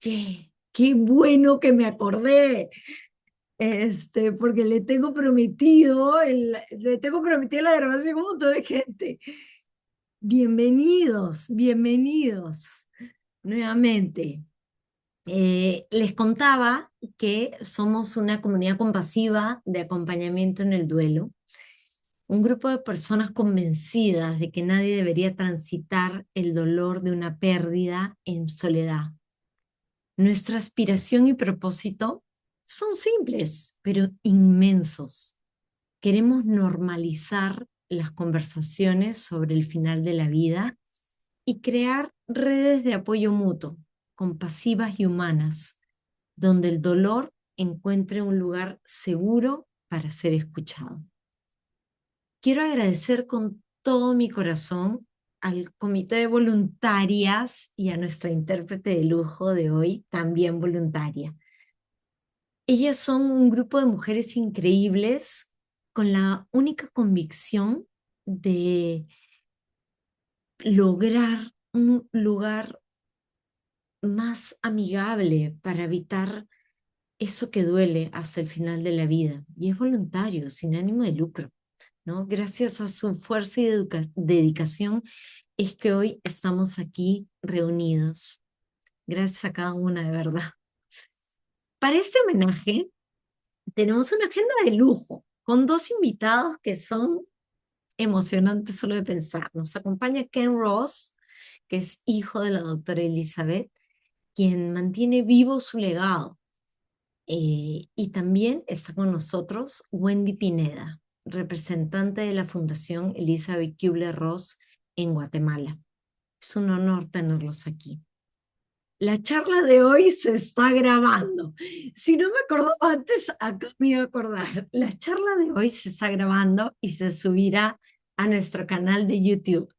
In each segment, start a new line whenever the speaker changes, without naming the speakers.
Oye, qué bueno que me acordé, porque le tengo prometido la grabación a un montón de gente. Bienvenidos, bienvenidos nuevamente. Les contaba que somos una comunidad compasiva de acompañamiento en el duelo, un grupo de personas convencidas de que nadie debería transitar el dolor de una pérdida en soledad. Nuestra aspiración y propósito son simples, pero inmensos. Queremos normalizar las conversaciones sobre el final de la vida y crear redes de apoyo mutuo, compasivas y humanas, donde el dolor encuentre un lugar seguro para ser escuchado. Quiero agradecer con todo mi corazón al comité de voluntarias y a nuestra intérprete de lujo de hoy, también voluntaria. Ellas son un grupo de mujeres increíbles con la única convicción de lograr un lugar más amigable para evitar eso que duele hasta el final de la vida. Y es voluntario, sin ánimo de lucro, ¿no? Gracias a su fuerza y dedicación es que hoy estamos aquí reunidos. Gracias a cada una, de verdad. Para este homenaje tenemos una agenda de lujo con dos invitados que son emocionantes solo de pensar. Nos acompaña Ken Ross, que es hijo de la doctora Elisabeth, quien mantiene vivo su legado. Y también está con nosotros Wendy Pineda, representante de la Fundación Elisabeth Kubler Ross en Guatemala. Es un honor tenerlos aquí. La charla de hoy se está grabando. Si no me acordaba antes, acá me iba a acordar. La charla de hoy se está grabando y se subirá a nuestro canal de YouTube.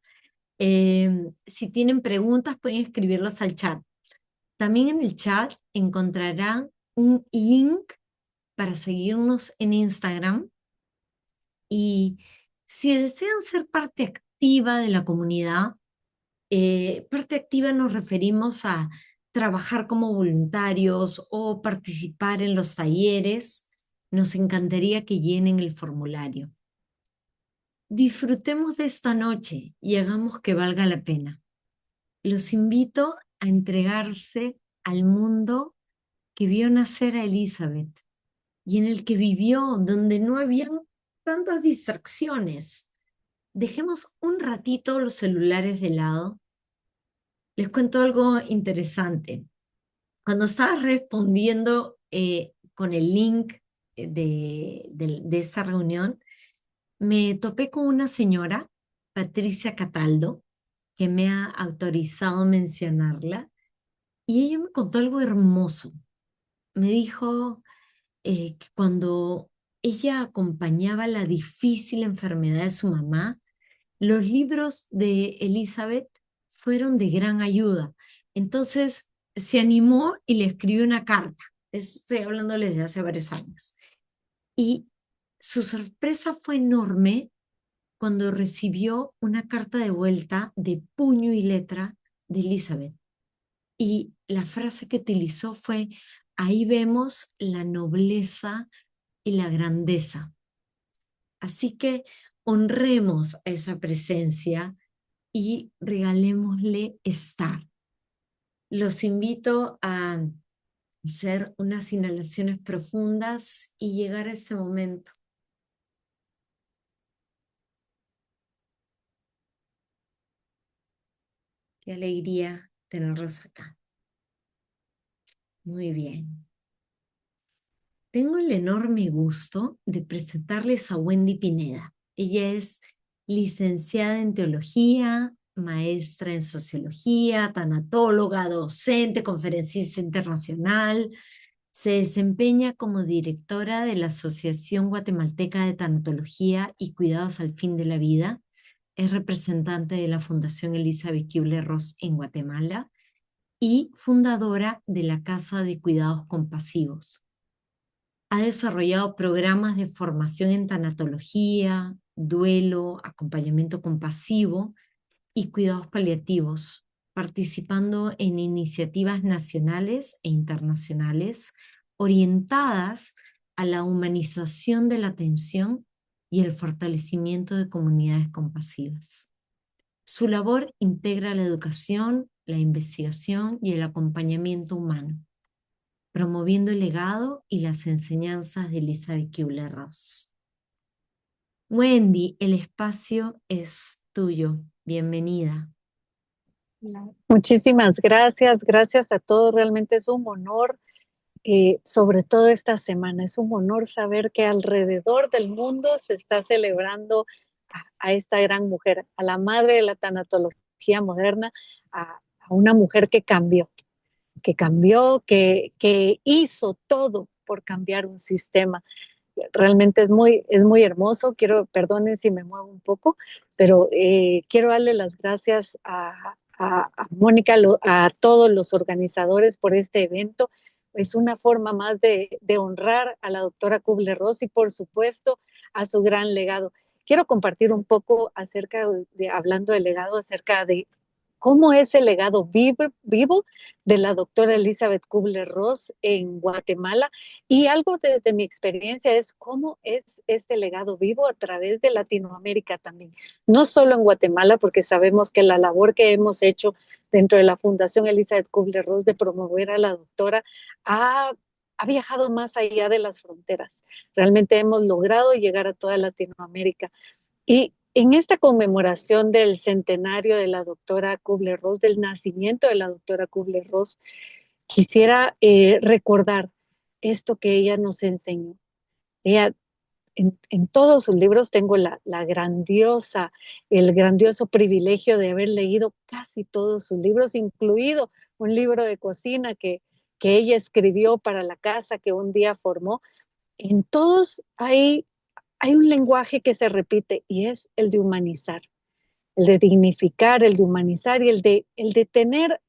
Si tienen preguntas, pueden escribirlos al chat. También en el chat encontrarán un link para seguirnos en Instagram. Y si desean ser parte activa de la comunidad, parte activa nos referimos a trabajar como voluntarios o participar en los talleres. Nos encantaría que llenen el formulario. Disfrutemos de esta noche y hagamos que valga la pena. Los invito a entregarse al mundo que vio nacer a Elizabeth y en el que vivió, donde no había tantas distracciones. Dejemos un ratito los celulares de lado. Les cuento algo interesante. Cuando estaba respondiendo con el link de esta reunión, me topé con una señora, Patricia Cataldo, que me ha autorizado mencionarla, y ella me contó algo hermoso. Me dijo que cuando ella acompañaba la difícil enfermedad de su mamá, los libros de Elizabeth fueron de gran ayuda. Entonces se animó y le escribió una carta. Eso estoy hablando desde hace varios años. Y su sorpresa fue enorme cuando recibió una carta de vuelta de puño y letra de Elizabeth. Y la frase que utilizó fue: ahí vemos la nobleza y la grandeza. Así que honremos a esa presencia y regalémosle estar. Los invito a hacer unas inhalaciones profundas y llegar a ese momento. Qué alegría tenerlos acá. Muy bien. Tengo el enorme gusto de presentarles a Wendy Pineda. Ella es licenciada en teología, maestra en sociología, tanatóloga, docente, conferencista internacional. Se desempeña como directora de la Asociación Guatemalteca de Tanatología y Cuidados al Fin de la Vida. Es representante de la Fundación Elisabeth Kubler Ross en Guatemala y fundadora de la Casa de Cuidados Compasivos. Ha desarrollado programas de formación en tanatología, duelo, acompañamiento compasivo y cuidados paliativos participando en iniciativas nacionales e internacionales orientadas a la humanización de la atención y el fortalecimiento de comunidades compasivas. Su labor integra la educación, la investigación y el acompañamiento humano, promoviendo el legado y las enseñanzas de Elisabeth Kubler Ross. Wendy, el espacio es tuyo. Bienvenida.
Muchísimas gracias, gracias a todos. Realmente es un honor, sobre todo esta semana, es un honor saber que alrededor del mundo se está celebrando a esta gran mujer, a la madre de la tanatología moderna, a una mujer que hizo todo por cambiar un sistema. Realmente es muy hermoso. Perdonen si me muevo un poco, pero quiero darle las gracias a Mónica, a todos los organizadores por este evento. Es una forma más de honrar a la doctora Kubler Ross y, por supuesto, a su gran legado. Quiero compartir un poco hablando del legado, acerca de cómo es el legado vivo de la doctora Elisabeth Kubler Ross en Guatemala, y algo desde mi experiencia es cómo es este legado vivo a través de Latinoamérica también, no solo en Guatemala, porque sabemos que la labor que hemos hecho dentro de la Fundación Elisabeth Kubler Ross de promover a la doctora ha viajado más allá de las fronteras. Realmente hemos logrado llegar a toda Latinoamérica. Y en esta conmemoración del centenario de la doctora Kubler Ross, del nacimiento de la doctora Kubler Ross, quisiera recordar esto que ella nos enseñó. Ella, en todos sus libros, tengo el grandioso privilegio de haber leído casi todos sus libros, incluido un libro de cocina que ella escribió para la casa que un día formó. En todos hay un lenguaje que se repite, y es el de humanizar, el de dignificar, el de humanizar, y el de tener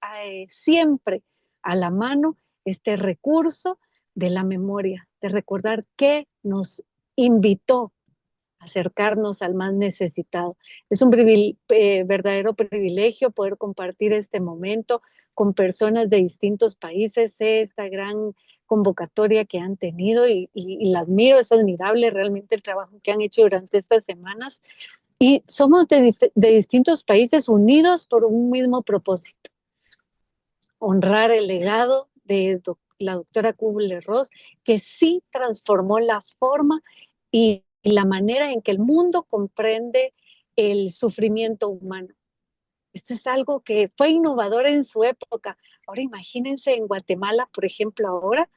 siempre a la mano este recurso de la memoria, de recordar que nos invitó a acercarnos al más necesitado. Es un verdadero privilegio poder compartir este momento con personas de distintos países. Sé esta gran convocatoria que han tenido y la admiro, es admirable realmente el trabajo que han hecho durante estas semanas. Y somos de distintos países unidos por un mismo propósito: honrar el legado de la doctora Kubler Ross, que sí transformó la forma y la manera en que el mundo comprende el sufrimiento humano. Esto es algo que fue innovador en su época. Ahora imagínense en Guatemala, por ejemplo, ahora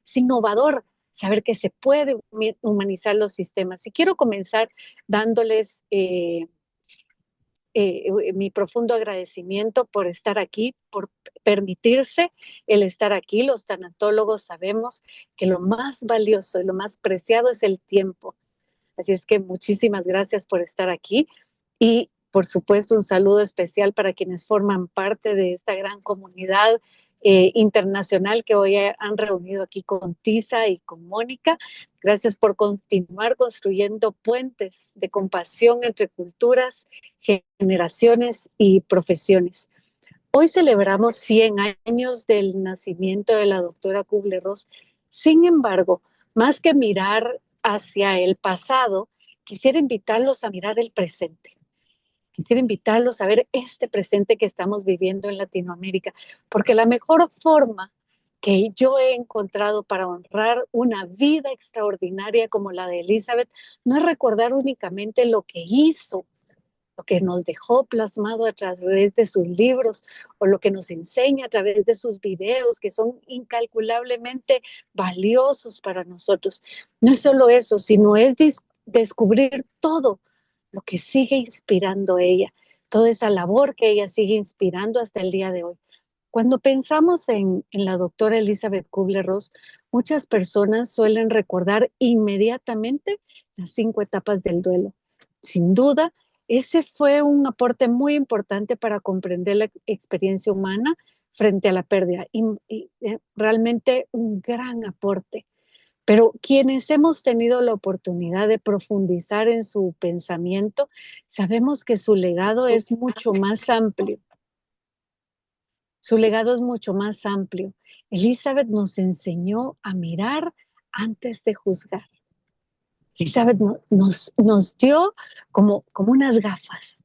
es innovador saber que se puede humanizar los sistemas. Y quiero comenzar dándoles mi profundo agradecimiento por estar aquí, por permitirse el estar aquí. Los tanatólogos sabemos que lo más valioso y lo más preciado es el tiempo. Así es que muchísimas gracias por estar aquí, y por supuesto un saludo especial para quienes forman parte de esta gran comunidad internacional que hoy han reunido aquí con Tisa y con Mónica. Gracias por continuar construyendo puentes de compasión entre culturas, generaciones y profesiones. Hoy celebramos 100 años del nacimiento de la doctora Kubler Ross. Sin embargo, más que mirar hacia el pasado, quisiera invitarlos a mirar el presente. Quisiera invitarlos a ver este presente que estamos viviendo en Latinoamérica, porque la mejor forma que yo he encontrado para honrar una vida extraordinaria como la de Elisabeth no es recordar únicamente lo que hizo, lo que nos dejó plasmado a través de sus libros, o lo que nos enseña a través de sus videos, que son incalculablemente valiosos para nosotros. No es solo eso, sino es descubrir todo lo que sigue inspirando a ella, toda esa labor que ella sigue inspirando hasta el día de hoy. Cuando pensamos en la doctora Elisabeth Kubler Ross, muchas personas suelen recordar inmediatamente las 5 etapas del duelo. Sin duda, ese fue un aporte muy importante para comprender la experiencia humana frente a la pérdida, y realmente un gran aporte. Pero quienes hemos tenido la oportunidad de profundizar en su pensamiento, sabemos que su legado es mucho más amplio. Su legado es mucho más amplio. Elisabeth nos enseñó a mirar antes de juzgar. Elisabeth nos dio como unas gafas.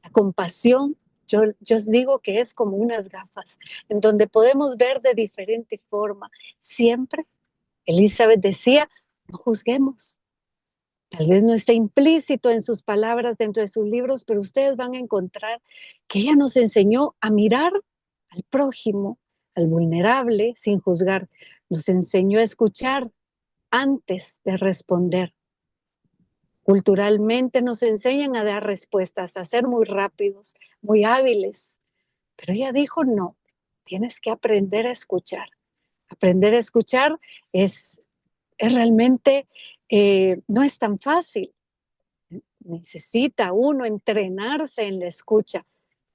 La compasión, yo os digo que es como unas gafas, en donde podemos ver de diferente forma. Siempre, Elisabeth decía, no juzguemos. Tal vez no esté implícito en sus palabras dentro de sus libros, pero ustedes van a encontrar que ella nos enseñó a mirar al prójimo, al vulnerable, sin juzgar. Nos enseñó a escuchar antes de responder. Culturalmente nos enseñan a dar respuestas, a ser muy rápidos, muy hábiles. Pero ella dijo, no, tienes que aprender a escuchar. Aprender a escuchar es realmente, no es tan fácil. Necesita uno entrenarse en la escucha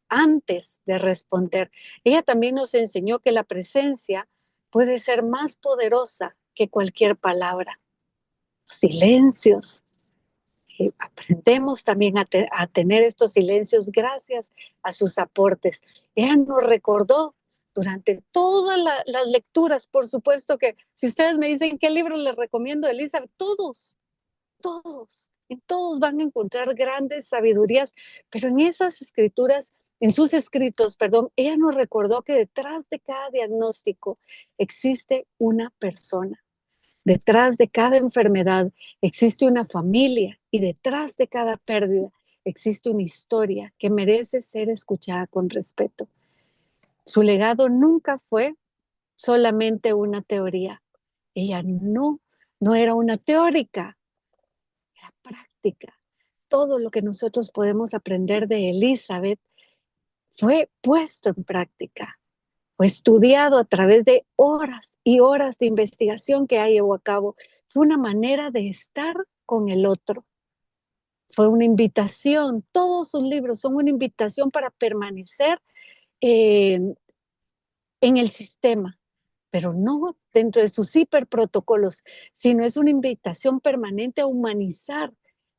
antes de responder. Ella también nos enseñó que la presencia puede ser más poderosa que cualquier palabra. Los silencios. Aprendemos también a tener estos silencios gracias a sus aportes. Ella nos recordó durante todas las lecturas, por supuesto que si ustedes me dicen qué libro les recomiendo, Elizabeth, todos, en todos van a encontrar grandes sabidurías, pero en esas escrituras, en sus escritos, perdón, ella nos recordó que detrás de cada diagnóstico existe una persona. Detrás de cada enfermedad existe una familia y detrás de cada pérdida existe una historia que merece ser escuchada con respeto. Su legado nunca fue solamente una teoría. Ella no era una teórica, era práctica. Todo lo que nosotros podemos aprender de Elisabeth fue puesto en práctica. Fue estudiado a través de horas y horas de investigación que ella llevó a cabo. Fue una manera de estar con el otro. Fue una invitación, todos sus libros son una invitación para permanecer eh, en el sistema, pero no dentro de sus hiperprotocolos, sino es una invitación permanente a humanizar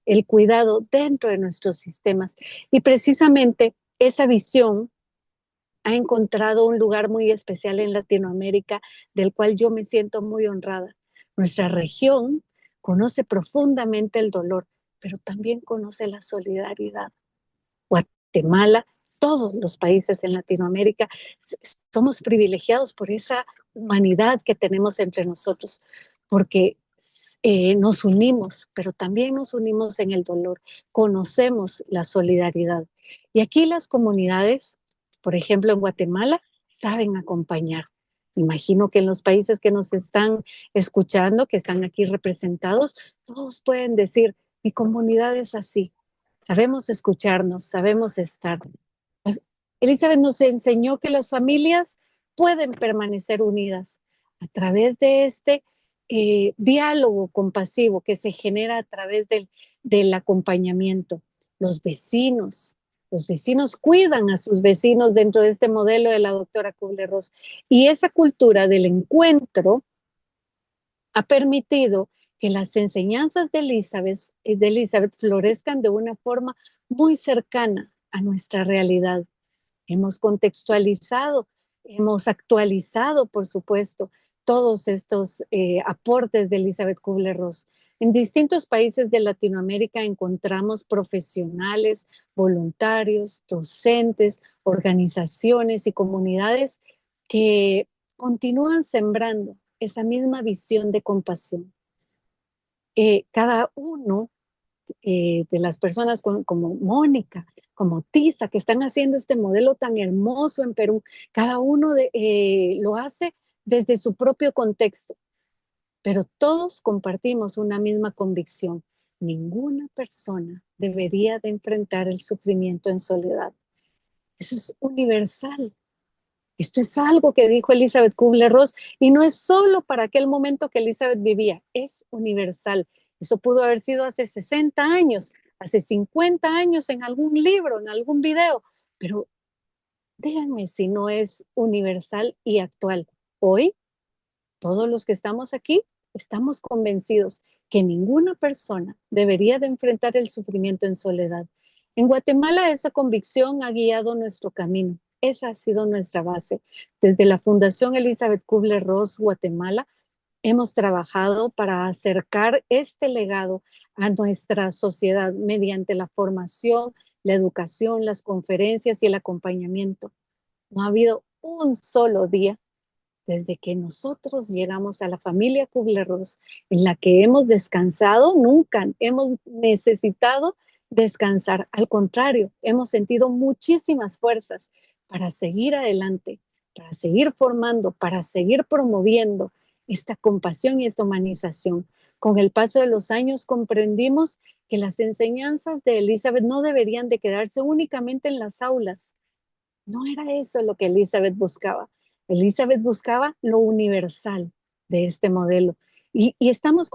el cuidado dentro de nuestros sistemas. Y precisamente esa visión ha encontrado un lugar muy especial en Latinoamérica, del cual yo me siento muy honrada. Nuestra región conoce profundamente el dolor, pero también conoce la solidaridad. Guatemala, todos los países en Latinoamérica, somos privilegiados por esa humanidad que tenemos entre nosotros, porque nos unimos, pero también nos unimos en el dolor, conocemos la solidaridad. Y aquí las comunidades, por ejemplo en Guatemala, saben acompañar. Imagino que en los países que nos están escuchando, que están aquí representados, todos pueden decir, mi comunidad es así, sabemos escucharnos, sabemos estar. Elizabeth nos enseñó que las familias pueden permanecer unidas a través de este diálogo compasivo que se genera a través del acompañamiento. Los vecinos cuidan a sus vecinos dentro de este modelo de la doctora Kubler Ross. Y esa cultura del encuentro ha permitido que las enseñanzas de Elizabeth florezcan de una forma muy cercana a nuestra realidad. Hemos contextualizado, hemos actualizado, por supuesto, todos estos aportes de Elisabeth Kubler Ross. En distintos países de Latinoamérica encontramos profesionales, voluntarios, docentes, organizaciones y comunidades que continúan sembrando esa misma visión de compasión. Cada uno de las personas como Mónica, como Tisa, que están haciendo este modelo tan hermoso en Perú, cada uno lo hace desde su propio contexto, pero todos compartimos una misma convicción. Ninguna persona debería de enfrentar el sufrimiento en soledad. Eso es universal. Esto es algo que dijo Elisabeth Kubler Ross y no es solo para aquel momento que Elizabeth vivía, es universal. Eso pudo haber sido hace 60 años, hace 50 años en algún libro, en algún video, pero díganme si no es universal y actual. Hoy, todos los que estamos aquí, estamos convencidos que ninguna persona debería de enfrentar el sufrimiento en soledad. En Guatemala esa convicción ha guiado nuestro camino. Esa ha sido nuestra base. Desde la Fundación Elisabeth Kubler Ross, Guatemala, hemos trabajado para acercar este legado a nuestra sociedad mediante la formación, la educación, las conferencias y el acompañamiento. No ha habido un solo día desde que nosotros llegamos a la familia Kubler-Ross en la que hemos descansado. Nunca hemos necesitado descansar. Al contrario, hemos sentido muchísimas fuerzas para seguir adelante, para seguir formando, para seguir promoviendo esta compasión y esta humanización. Con el paso de los años comprendimos que las enseñanzas de Elisabeth no deberían de quedarse únicamente en las aulas. No era eso lo que Elisabeth buscaba. Elisabeth buscaba lo universal de este modelo. Y estuvimos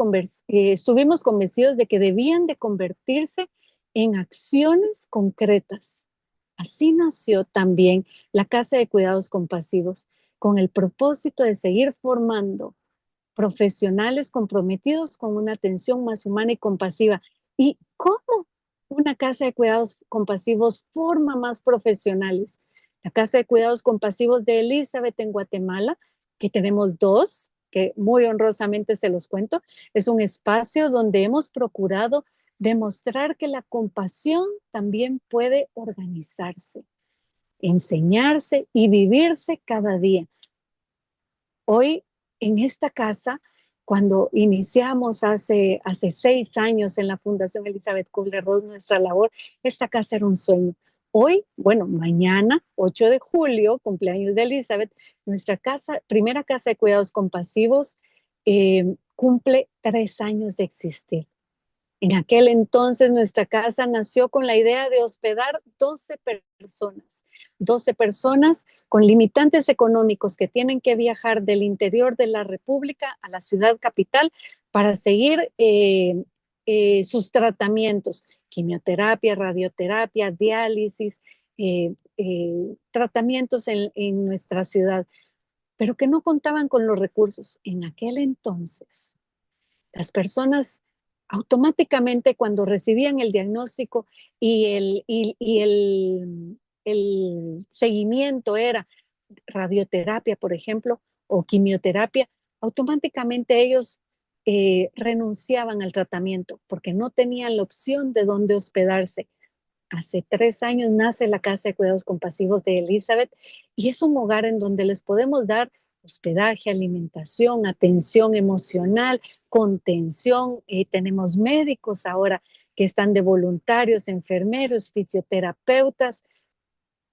convencidos de que debían de convertirse en acciones concretas. Así nació también la Casa de Cuidados Compasivos, con el propósito de seguir formando profesionales comprometidos con una atención más humana y compasiva. ¿Y cómo una casa de cuidados compasivos forma más profesionales? La Casa de Cuidados Compasivos de Elisabeth en Guatemala, que tenemos dos, que muy honrosamente se los cuento, es un espacio donde hemos procurado demostrar que la compasión también puede organizarse, enseñarse y vivirse cada día. Hoy en esta casa, cuando iniciamos hace 6 años en la Fundación Elisabeth Kubler Ross nuestra labor, esta casa era un sueño. Hoy, bueno, mañana, 8 de julio, cumpleaños de Elisabeth, nuestra casa, primera casa de cuidados compasivos, cumple 3 años de existir. En aquel entonces nuestra casa nació con la idea de hospedar 12 personas con limitantes económicos que tienen que viajar del interior de la República a la ciudad capital para seguir sus tratamientos, quimioterapia, radioterapia, diálisis, tratamientos en nuestra ciudad, pero que no contaban con los recursos. En aquel entonces las personas automáticamente cuando recibían el diagnóstico y el seguimiento era radioterapia, por ejemplo, o quimioterapia, automáticamente ellos renunciaban al tratamiento porque no tenían la opción de dónde hospedarse. Hace 3 años nace la Casa de Cuidados Compasivos de Elisabeth y es un hogar en donde les podemos dar hospedaje, alimentación, atención emocional, contención. Tenemos médicos ahora que están de voluntarios, enfermeros, fisioterapeutas.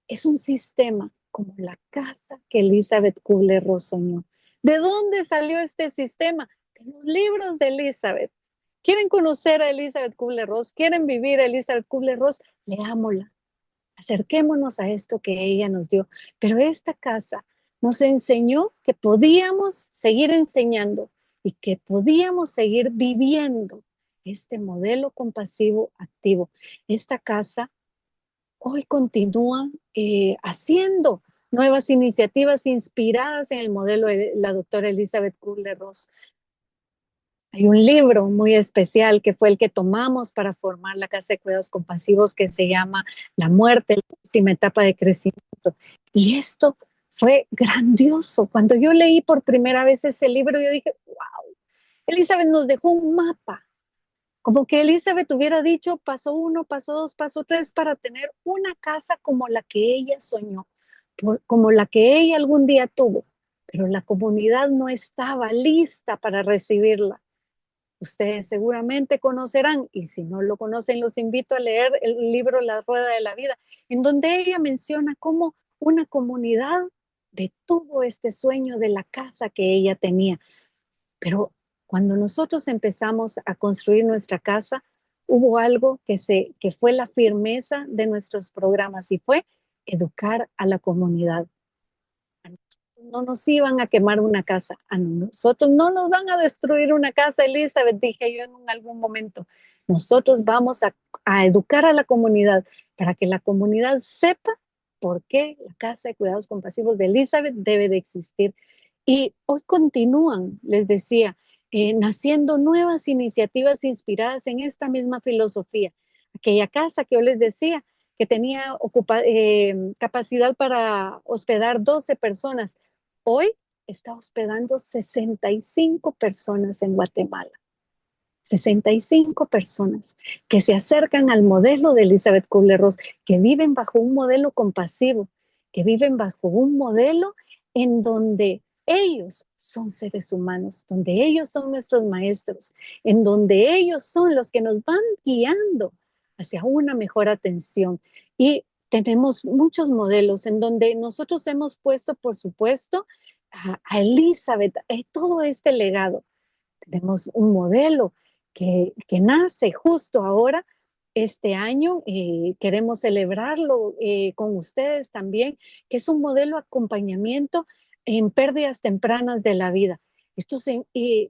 Es un sistema como la casa que Elisabeth Kubler Ross soñó. ¿De dónde salió este sistema? De los libros de Elisabeth. ¿Quieren conocer a Elisabeth Kubler Ross? ¿Quieren vivir a Elisabeth Kubler Ross? Leámosla. Acerquémonos a esto que ella nos dio. Pero esta casa nos enseñó que podíamos seguir enseñando y que podíamos seguir viviendo este modelo compasivo activo. Esta casa hoy continúa haciendo nuevas iniciativas inspiradas en el modelo de la doctora Elisabeth Kubler Ross. Hay un libro muy especial que fue el que tomamos para formar la Casa de Cuidados Compasivos que se llama La muerte, la última etapa de crecimiento. Y esto fue grandioso. Cuando yo leí por primera vez ese libro, yo dije, wow, Elizabeth nos dejó un mapa. Como que Elizabeth hubiera dicho paso 1, paso 2, paso 3 para tener una casa como la que ella soñó, como la que ella algún día tuvo. Pero la comunidad no estaba lista para recibirla. Ustedes seguramente conocerán, y si no lo conocen, los invito a leer el libro La Rueda de la Vida, en donde ella menciona cómo una comunidad detuvo este sueño de la casa que ella tenía. Pero cuando nosotros empezamos a construir nuestra casa, hubo algo que fue la firmeza de nuestros programas y fue educar a la comunidad. No nos iban a quemar una casa, a nosotros no nos van a destruir una casa, Elizabeth, dije yo en algún momento. Nosotros vamos a educar a la comunidad para que la comunidad sepa por qué la Casa de Cuidados Compasivos de Elizabeth debe de existir. Y hoy continúan, les decía, naciendo nuevas iniciativas inspiradas en esta misma filosofía. Aquella casa que yo les decía, que tenía capacidad para hospedar 12 personas. Hoy está hospedando 65 personas en Guatemala. 65 personas que se acercan al modelo de Elisabeth Kubler Ross, que viven bajo un modelo compasivo, que viven bajo un modelo en donde ellos son seres humanos, donde ellos son nuestros maestros, en donde ellos son los que nos van guiando hacia una mejor atención. Y tenemos muchos modelos en donde nosotros hemos puesto, por supuesto, a Elisabeth, todo este legado. Tenemos un modelo que nace justo ahora, este año. Queremos celebrarlo con ustedes también, que es un modelo de acompañamiento en pérdidas tempranas de la vida. Estos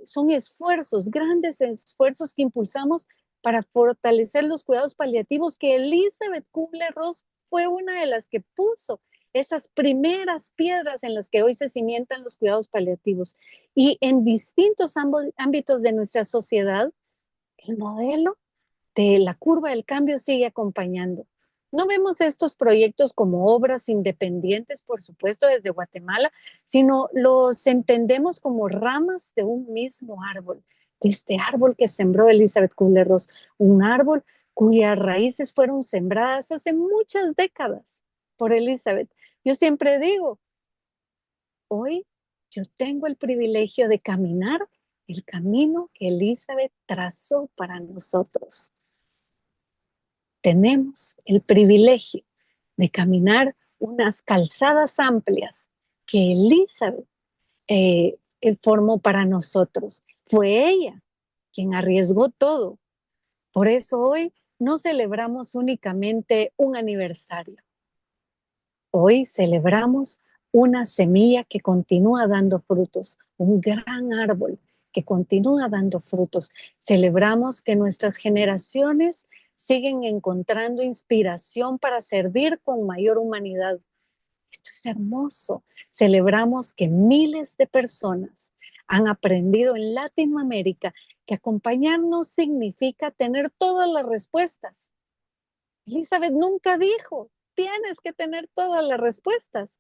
son esfuerzos, grandes esfuerzos que impulsamos para fortalecer los cuidados paliativos, que Elisabeth Kubler Ross fue una de las que puso esas primeras piedras en las que hoy se cimientan los cuidados paliativos. Y en distintos ámbitos de nuestra sociedad, el modelo de la curva del cambio sigue acompañando. No vemos estos proyectos como obras independientes, por supuesto, desde Guatemala, sino los entendemos como ramas de un mismo árbol, de este árbol que sembró Elisabeth Kubler Ross, un árbol cuyas raíces fueron sembradas hace muchas décadas por Elisabeth. Yo siempre digo, hoy yo tengo el privilegio de caminar el camino que Elisabeth trazó para nosotros. Tenemos el privilegio de caminar unas calzadas amplias que Elisabeth formó para nosotros. Fue ella quien arriesgó todo. Por eso hoy no celebramos únicamente un aniversario. Hoy celebramos una semilla que continúa dando frutos, un gran árbol que continúa dando frutos. Celebramos que nuestras generaciones siguen encontrando inspiración para servir con mayor humanidad. Esto es hermoso. Celebramos que miles de personas han aprendido en Latinoamérica que acompañarnos significa tener todas las respuestas. Elisabeth nunca dijo, tienes que tener todas las respuestas.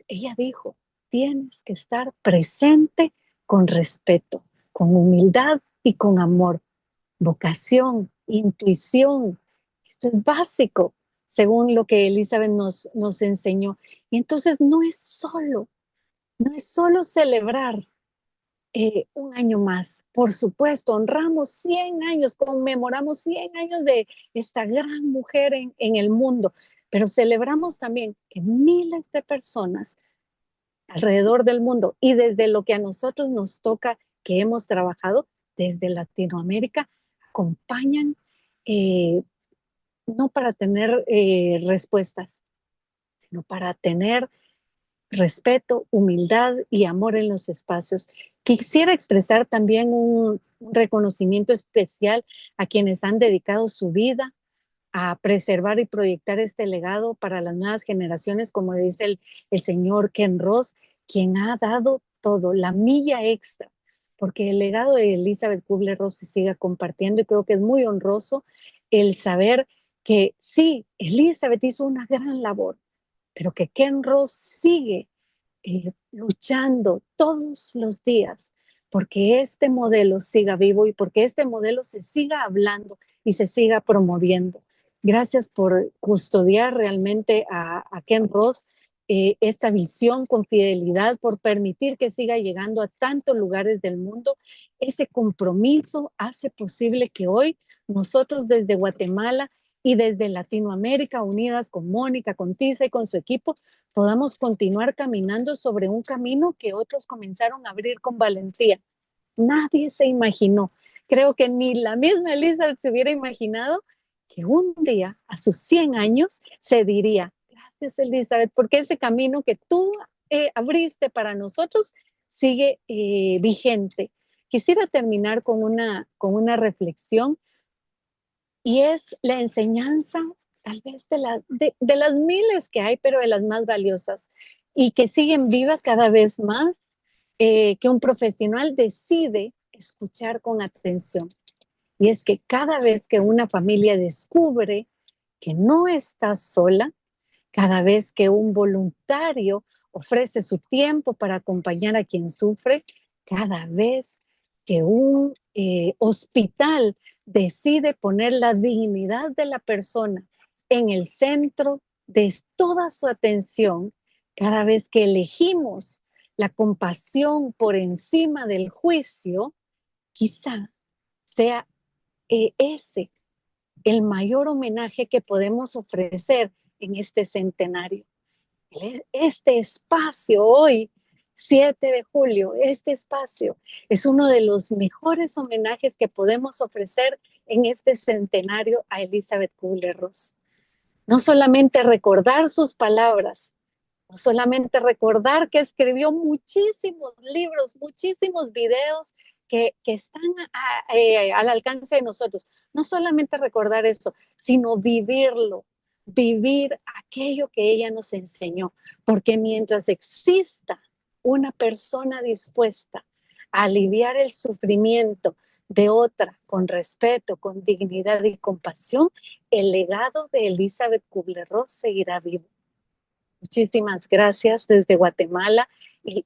Ella dijo, tienes que estar presente con respeto, con humildad y con amor. Vocación, intuición, esto es básico, según lo que Elisabeth nos enseñó. Y entonces no es solo celebrar un año más. Por supuesto, honramos 100 años, conmemoramos 100 años de esta gran mujer en el mundo, pero celebramos también que miles de personas alrededor del mundo y desde lo que a nosotros nos toca, que hemos trabajado desde Latinoamérica, acompañan no para tener respuestas, sino para tener respeto, humildad y amor en los espacios. Quisiera expresar también un reconocimiento especial a quienes han dedicado su vida a preservar y proyectar este legado para las nuevas generaciones, como dice el señor Ken Ross, quien ha dado todo, la milla extra, porque el legado de Elisabeth Kubler Ross se siga compartiendo y creo que es muy honroso el saber que sí, Elisabeth hizo una gran labor, pero que Ken Ross sigue luchando todos los días porque este modelo siga vivo y porque este modelo se siga hablando y se siga promoviendo. Gracias por custodiar realmente a Ken Ross esta visión con fidelidad, por permitir que siga llegando a tantos lugares del mundo. Ese compromiso hace posible que hoy nosotros desde Guatemala y desde Latinoamérica, unidas con Mónica, con Tisa y con su equipo, podamos continuar caminando sobre un camino que otros comenzaron a abrir con valentía. Nadie se imaginó, creo que ni la misma Elizabeth se hubiera imaginado que un día, a sus 100 años, se diría, gracias Elizabeth, porque ese camino que tú abriste para nosotros sigue vigente. Quisiera terminar con una reflexión y es la enseñanza tal vez de las miles que hay, pero de las más valiosas y que siguen viva cada vez más, que un profesional decide escuchar con atención. Y es que cada vez que una familia descubre que no está sola, cada vez que un voluntario ofrece su tiempo para acompañar a quien sufre, cada vez que un hospital decide poner la dignidad de la persona en el centro de toda su atención, cada vez que elegimos la compasión por encima del juicio, quizá sea ese el mayor homenaje que podemos ofrecer en este centenario. Este espacio hoy, 7 de julio, este espacio es uno de los mejores homenajes que podemos ofrecer en este centenario a Elisabeth Kubler Ross. No solamente recordar sus palabras, no solamente recordar que escribió muchísimos libros, muchísimos videos que están al alcance de nosotros. No solamente recordar eso, sino vivirlo, vivir aquello que ella nos enseñó. Porque mientras exista una persona dispuesta a aliviar el sufrimiento de otra con respeto, con dignidad y compasión, el legado de Elisabeth Kubler Ross seguirá vivo. Muchísimas gracias desde Guatemala y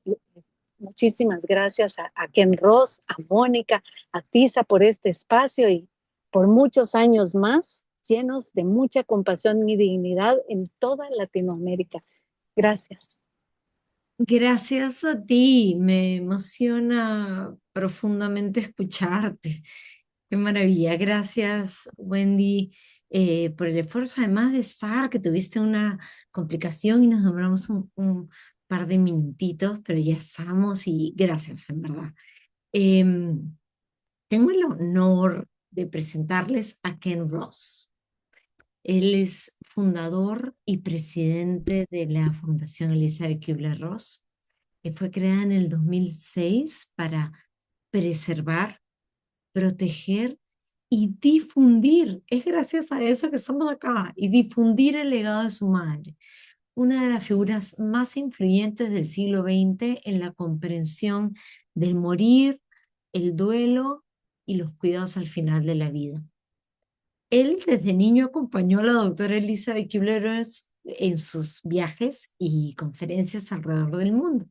muchísimas gracias a Ken Ross, a Mónica, a Tisa por este espacio y por muchos años más llenos de mucha compasión y dignidad en toda Latinoamérica. Gracias.
Gracias a ti, me emociona profundamente escucharte. Qué maravilla. Gracias, Wendy, por el esfuerzo, además de estar, que tuviste una complicación y nos demoramos un par de minutitos, pero ya estamos y gracias, en verdad. Em, Tengo el honor de presentarles a Ken Ross. Él es fundador y presidente de la Fundación Elisabeth Kubler Ross, que fue creada en el 2006 para preservar, proteger y difundir. Es gracias a eso que estamos acá, y difundir el legado de su madre, una de las figuras más influyentes del siglo XX en la comprensión del morir, el duelo y los cuidados al final de la vida. Él desde niño acompañó a la doctora Elisabeth Kubler Ross en sus viajes y conferencias alrededor del mundo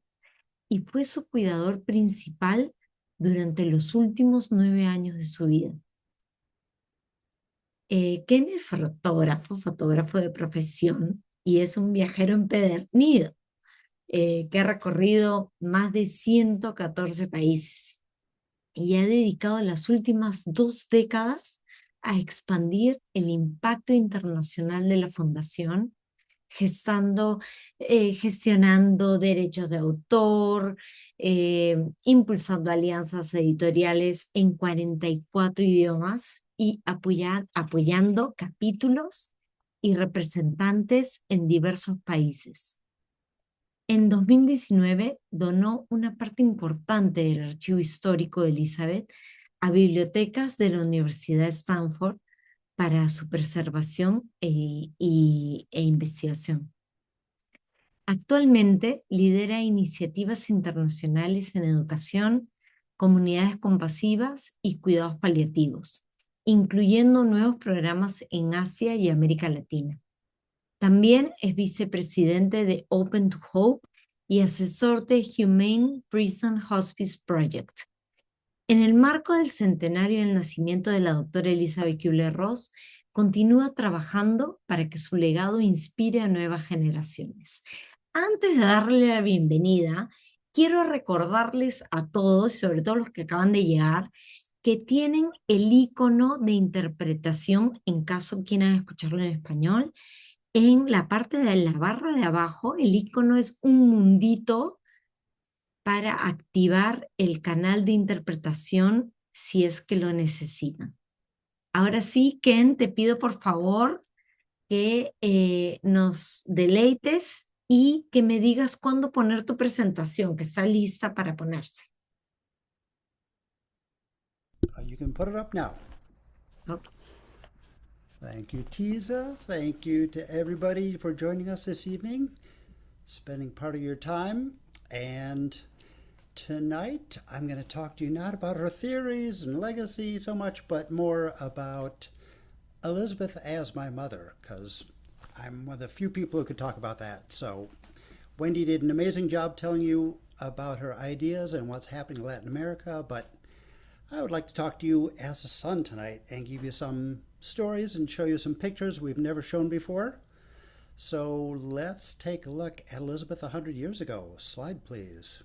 y fue su cuidador principal durante los últimos 9 años de su vida. Ken es fotógrafo de profesión y es un viajero empedernido que ha recorrido más de 114 países y ha dedicado las últimas 2 décadas a expandir el impacto internacional de la fundación, gestionando derechos de autor, impulsando alianzas editoriales en 44 idiomas y apoyando capítulos y representantes en diversos países. En 2019 donó una parte importante del archivo histórico de Elisabeth a bibliotecas de la Universidad de Stanford para su preservación e investigación. Actualmente lidera iniciativas internacionales en educación, comunidades compasivas y cuidados paliativos, incluyendo nuevos programas en Asia y América Latina. También es vicepresidente de Open to Hope y asesor de Humane Prison Hospice Project. En el marco del centenario del nacimiento de la doctora Elisabeth Kubler Ross, continúa trabajando para que su legado inspire a nuevas generaciones. Antes de darle la bienvenida, quiero recordarles a todos, sobre todo los que acaban de llegar, que tienen el icono de interpretación, en caso quieran escucharlo en español. En la parte de la barra de abajo, el icono es un mundito para activar el canal de interpretación si es que lo necesitan. Ahora sí, Ken, te pido por favor que nos deleites y que me digas cuándo poner tu presentación, que está lista para ponerse.
You can put it up now.
Okay.
Thank you, Tisa. Thank you to everybody for joining us this evening, spending part of your time. And tonight, I'm going to talk to you not about her theories and legacy so much, but more about Elisabeth as my mother, because I'm one of the few people who could talk about that. So Wendy did an amazing job telling you about her ideas and what's happening in Latin America, but I would like to talk to you as a son tonight and give you some stories and show you some pictures we've never shown before. So let's take a look at Elisabeth 100 years ago. Slide, please.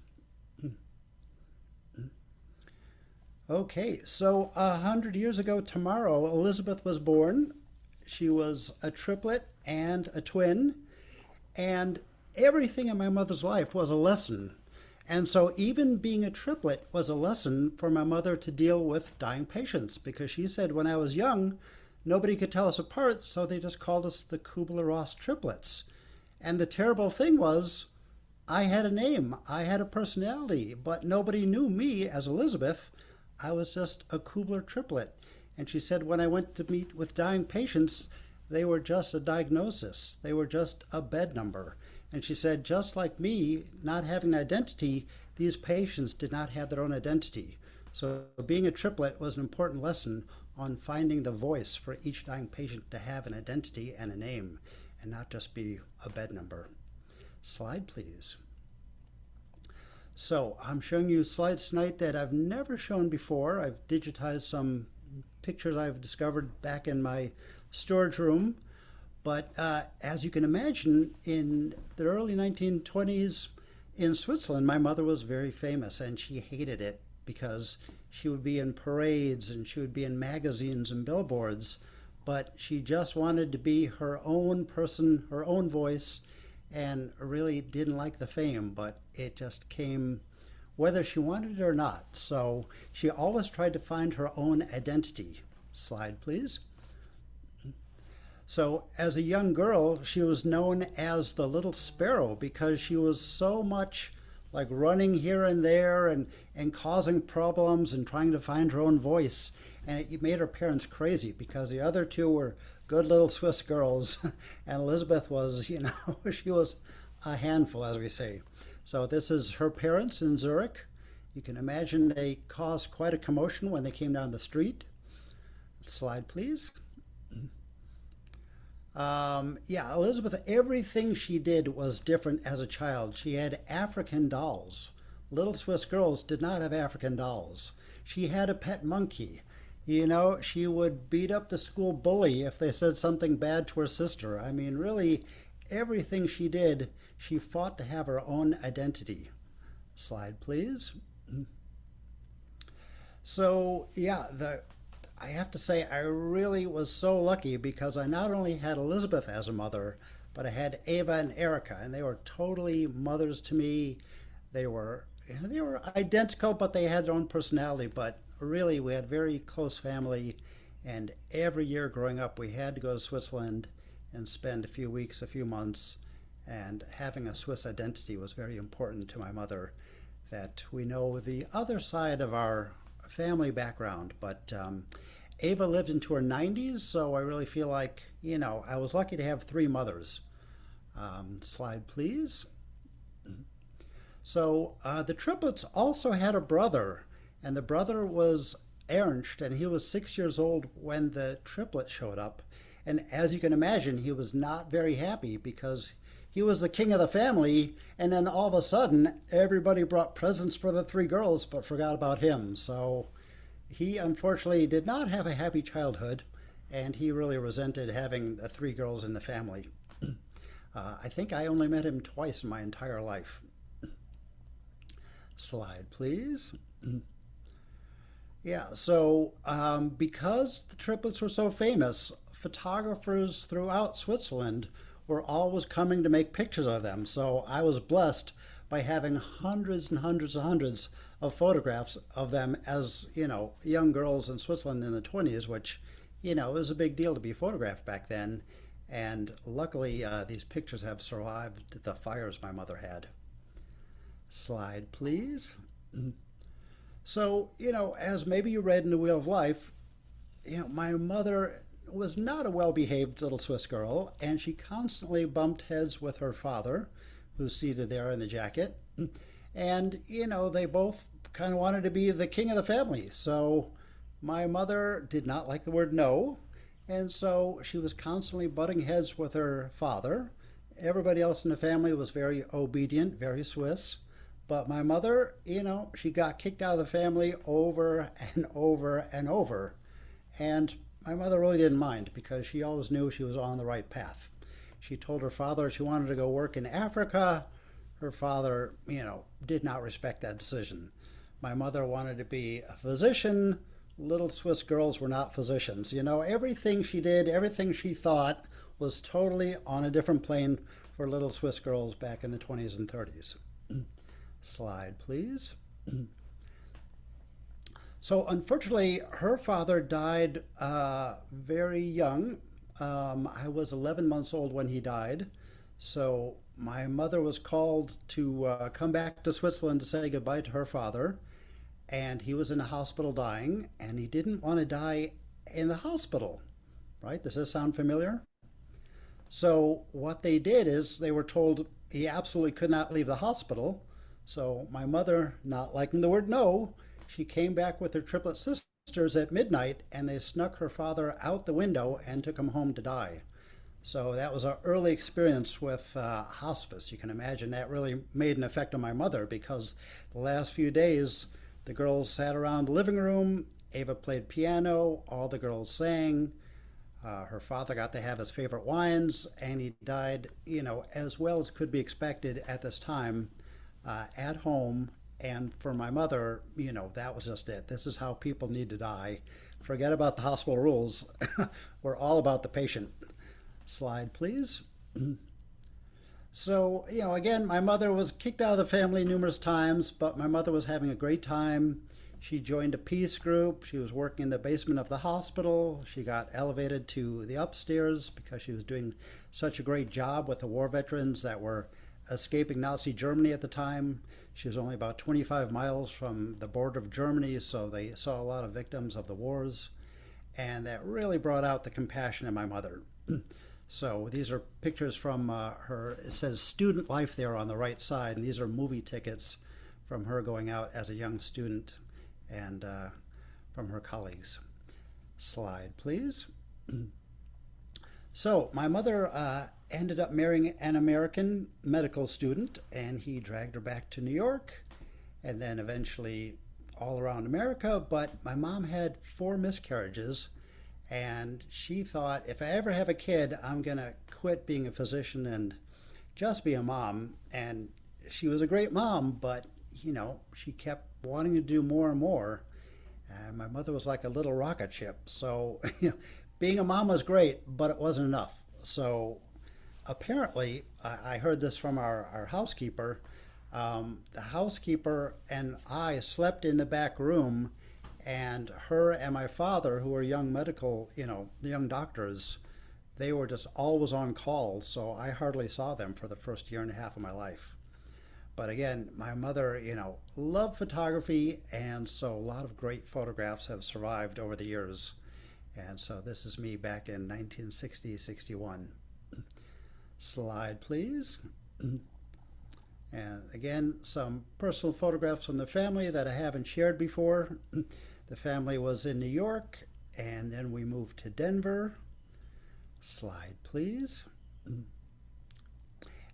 Okay, so 100 years ago tomorrow, Elisabeth was born. She was a triplet and a twin, and everything in my mother's life was a lesson. And so even being a triplet was a lesson for my mother to deal with dying patients, because she said when I was young, nobody could tell us apart, so they just called us the Kubler Ross triplets. And the terrible thing was, I had a name, I had a personality, but nobody knew me as Elisabeth. I was just a Kubler triplet. And she said when I went to meet with dying patients, they were just a diagnosis. They were just a bed number. And she said, just like me, not having an identity, these patients did not have their own identity. So being a triplet was an important lesson on finding the voice for each dying patient to have an identity and a name, and not just be a bed number. Slide, please. So I'm showing you slides tonight that I've never shown before. I've digitized some pictures I've discovered back in my storage room. But as you can imagine, in the early 1920s in Switzerland, my mother was very famous, and she hated it because she would be in parades and she would be in magazines and billboards, but she just wanted to be her own person, her own voice, and really didn't like the fame, but it just came whether she wanted it or not. So she always tried to find her own identity. Slide, please. So as a young girl, she was known as the little sparrow because she was so much like running here and there and causing problems and trying to find her own voice. And it made her parents crazy because the other two were good little Swiss girls. And Elisabeth was, she was a handful, as we say. So this is her parents in Zurich. You can imagine they caused quite a commotion when they came down the street. Slide, please. Elisabeth, everything she did was different as a child. She had African dolls. Little Swiss girls did not have African dolls. She had a pet monkey. She would beat up the school bully if they said something bad to her sister. I mean, really, everything she did, she fought to have her own identity. Slide, please. So, I have to say I really was so lucky because I not only had Elisabeth as a mother, but I had Eva and Erica, and they were totally mothers to me. They were identical, but they had their own personality. But really, we had very close family, and every year growing up, we had to go to Switzerland and spend a few weeks, a few months, and having a Swiss identity was very important to my mother, that we know the other side of our family background. But Eva lived into her 90s, so I really feel like, I was lucky to have three mothers. Slide, please. So the triplets also had a brother, and the brother was Ernst, and he was 6 years old when the triplet showed up. And as you can imagine, he was not very happy because he was the king of the family, and then all of a sudden, everybody brought presents for the three girls, but forgot about him. So he unfortunately did not have a happy childhood, and he really resented having the three girls in the family. I think I only met him twice in my entire life. Slide, please. So because the triplets were so famous, photographers throughout Switzerland were always coming to make pictures of them. So I was blessed by having hundreds and hundreds and hundreds of photographs of them as, young girls in Switzerland in the 20s, which, it was a big deal to be photographed back then. And luckily, these pictures have survived the fires my mother had. Slide, please. So, as maybe you read in The Wheel of Life, my mother was not a well-behaved little Swiss girl, and she constantly bumped heads with her father, who's seated there in the jacket. And, they both kind of wanted to be the king of the family. So my mother did not like the word no, And so she was constantly butting heads with her father. Everybody else in the family was very obedient, very Swiss. But my mother, she got kicked out of the family over and over and over. And my mother really didn't mind because she always knew she was on the right path. She told her father she wanted to go work in Africa. Her father, did not respect that decision. My mother wanted to be a physician. Little Swiss girls were not physicians. Everything she did, everything she thought was totally on a different plane for little Swiss girls back in the 20s and 30s. Slide, please. So unfortunately, her father died very young. I was 11 months old when he died. So my mother was called to come back to Switzerland to say goodbye to her father. And he was in the hospital dying, and he didn't want to die in the hospital, right? Does this sound familiar? So what they did is they were told he absolutely could not leave the hospital. So my mother, not liking the word no, she came back with her triplet sisters at midnight, and they snuck her father out the window and took him home to die. So that was an early experience with hospice. You can imagine that really made an effect on my mother, because the last few days the girls sat around the living room. Ava played piano. All the girls sang. Her father got to have his favorite wines, and he died, as well as could be expected at this time, at home. And for my mother, that was just it. This is how people need to die. Forget about the hospital rules. We're all about the patient. Slide, please. So, again, my mother was kicked out of the family numerous times, but my mother was having a great time. She joined a peace group. She was working in the basement of the hospital. She got elevated to the upstairs because she was doing such a great job with the war veterans that were escaping Nazi Germany at the time. She was only about 25 miles from the border of Germany, so they saw a lot of victims of the wars. And that really brought out the compassion in my mother. So these are pictures from her. It says student life there on the right side, and these are movie tickets from her going out as a young student and from her colleagues. Slide, please. So my mother ended up marrying an American medical student, and he dragged her back to New York and then eventually all around America. But my mom had 4 miscarriages. And she thought, if I ever have a kid, I'm going to quit being a physician and just be a mom. And she was a great mom, but, she kept wanting to do more and more. And my mother was like a little rocket ship. So, being a mom was great, but it wasn't enough. So, apparently, I heard this from our housekeeper. The housekeeper and I slept in the back room, and her and my father, who were young medical, young doctors, they were just always on call, so I hardly saw them for the first year and a half of my life. But again, my mother, loved photography, and so a lot of great photographs have survived over the years. And so this is me back in 1960, 61. Slide, please. And again, some personal photographs from the family that I haven't shared before. The family was in New York, and then we moved to Denver. Slide, please.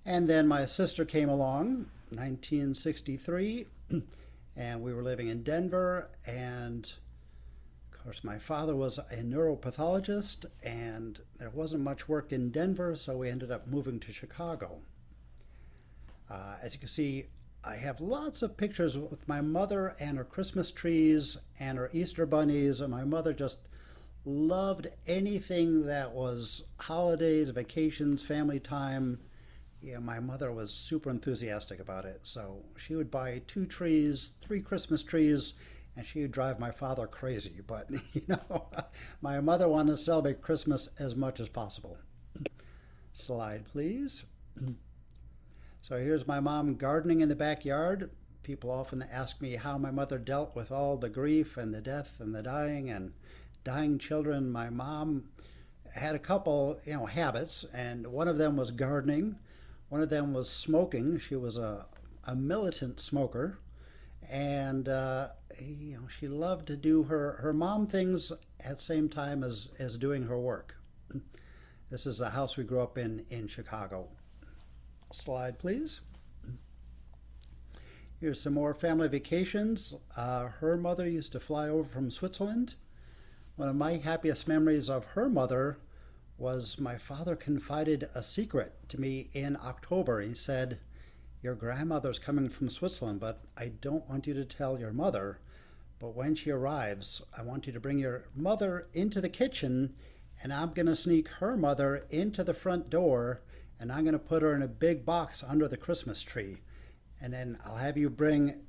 And then my sister came along, 1963, and we were living in Denver. And of course, my father was a neuropathologist, and there wasn't much work in Denver, so we ended up moving to Chicago. As you can see, I have lots of pictures with my mother and her Christmas trees and her Easter bunnies, and my mother just loved anything that was holidays, vacations, family time. My mother was super enthusiastic about it. So she would buy 2 trees, 3 Christmas trees, and she would drive my father crazy. But, my mother wanted to celebrate Christmas as much as possible. Slide, please. So here's my mom gardening in the backyard. People often ask me how my mother dealt with all the grief and the death and the dying children. My mom had a couple, habits, and one of them was gardening. One of them was smoking. She was a militant smoker. And, she loved to do her mom things at the same time as doing her work. This is the house we grew up in Chicago. Slide, please. Here's some more family vacations. Her mother used to fly over from Switzerland. One of my happiest memories of her mother was my father confided a secret to me in October. He said, "Your grandmother's coming from Switzerland, but I don't want you to tell your mother. But when she arrives, I want you to bring your mother into the kitchen, and I'm going to sneak her mother into the front door, and I'm going to put her in a big box under the Christmas tree. And then I'll have you bring,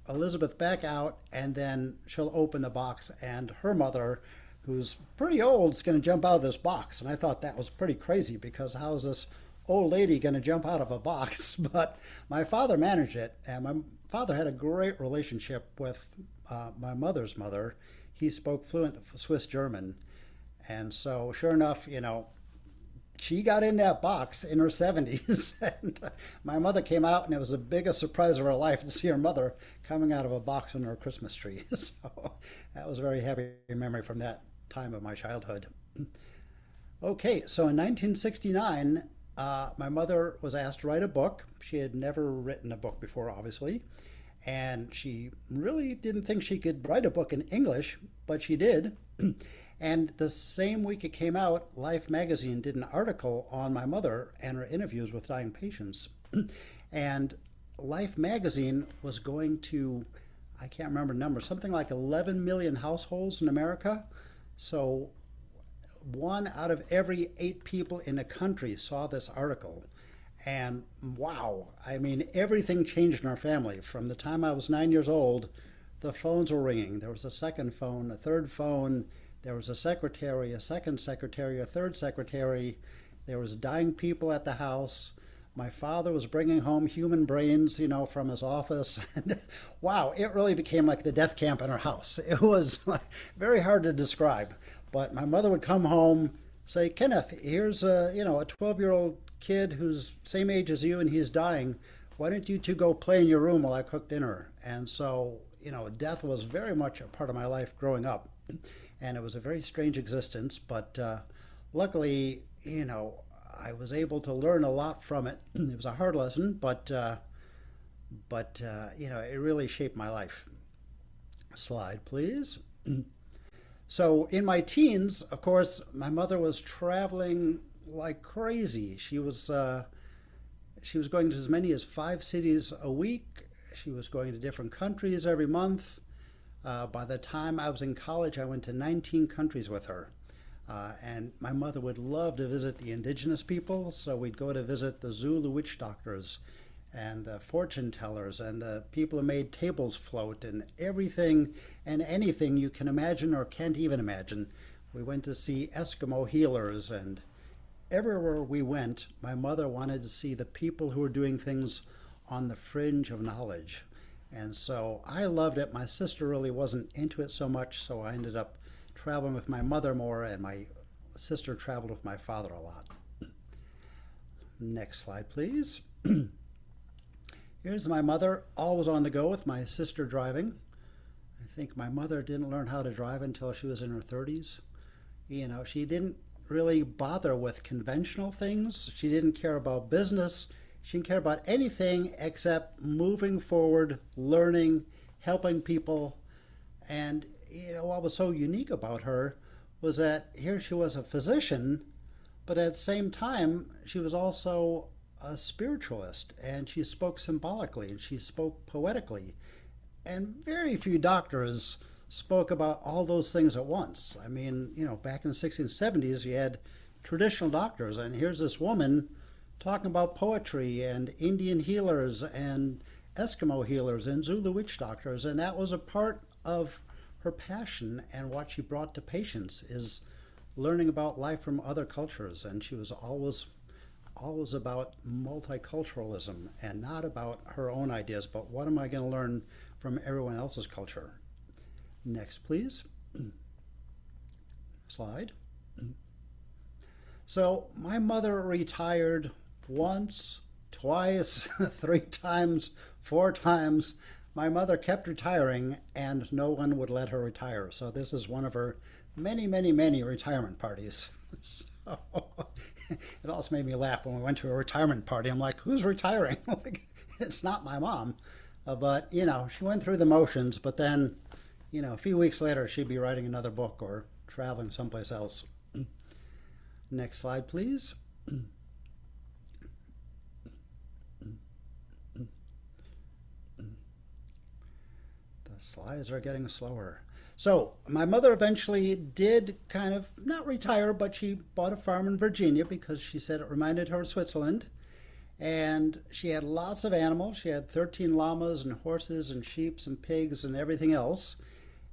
Elizabeth back out, and then she'll open the box, and her mother, who's pretty old, is going to jump out of this box." And I thought that was pretty crazy, because how is this old lady going to jump out of a box? But my father managed it, and my father had a great relationship with my mother's mother. He spoke fluent Swiss German, and so sure enough, she got in that box in her 70s, and my mother came out, and it was the biggest surprise of her life to see her mother coming out of a box under her Christmas tree. So that was a very happy memory from that time of my childhood. Okay, so in 1969, my mother was asked to write a book. She had never written a book before, obviously, and she really didn't think she could write a book in English, but she did. And the same week it came out, Life magazine did an article on my mother and her interviews with dying patients. And Life magazine was going to, I can't remember the number, something like 11 million households in America. So 1 out of every 8 people in the country saw this article. And wow, I mean, everything changed in our family. From the time I was 9 years old, the phones were ringing. There was a second phone, a third phone. There was a secretary, a second secretary, a third secretary. There was dying people at the house. My father was bringing home human brains, from his office. And wow, it really became like the death camp in our house. It was very hard to describe. But my mother would come home, say, "Kenneth, here's a 12-year-old kid who's same age as you, and he's dying. Why don't you two go play in your room while I cook dinner?" And so, death was very much a part of my life growing up. And it was a very strange existence, but luckily, I was able to learn a lot from it. It was a hard lesson, but it really shaped my life. Slide, please. So in my teens, of course, my mother was traveling like crazy. She was going to as many as 5 cities a week. She was going to different countries every month. By the time I was in college, I went to 19 countries with her. And my mother would love to visit the indigenous people, so we'd go to visit the Zulu witch doctors and the fortune tellers and the people who made tables float and everything and anything you can imagine or can't even imagine. We went to see Eskimo healers, and everywhere we went, my mother wanted to see the people who were doing things on the fringe of knowledge. And so I loved it. My sister really wasn't into it so much, so I ended up traveling with my mother more, and my sister traveled with my father a lot. Next slide, please. Here's my mother, always on the go with my sister driving. I think my mother didn't learn how to drive until she was in her 30s. She didn't really bother with conventional things. She didn't care about business. She didn't care about anything except moving forward, learning, helping people. And what was so unique about her was that here she was a physician, but at the same time, she was also a spiritualist, and she spoke symbolically, and she spoke poetically. And very few doctors spoke about all those things at once. I mean, back in the 60s and 70s, you had traditional doctors, and here's this woman talking about poetry and Indian healers and Eskimo healers and Zulu witch doctors. And that was a part of her passion, and what she brought to patients is learning about life from other cultures. And she was always about multiculturalism and not about her own ideas, but what am I going to learn from everyone else's culture? Next, please. Slide. So my mother retired once, twice, 3 times, 4 times. my mother kept retiring and no one would let her retire. So this is one of her many, many, many retirement parties. So it also made me laugh when we went to a retirement party. I'm like, who's retiring? Like, it's not my mom. But, you know, she went through the motions, but then, you know, a few weeks later, she'd be writing another book or traveling someplace else. Next slide, please. The slides are getting slower. So my mother eventually did kind of not retire, but she bought a farm in Virginia because she said it reminded her of Switzerland. And she had lots of animals. She had 13 llamas and horses and sheep and pigs and everything else.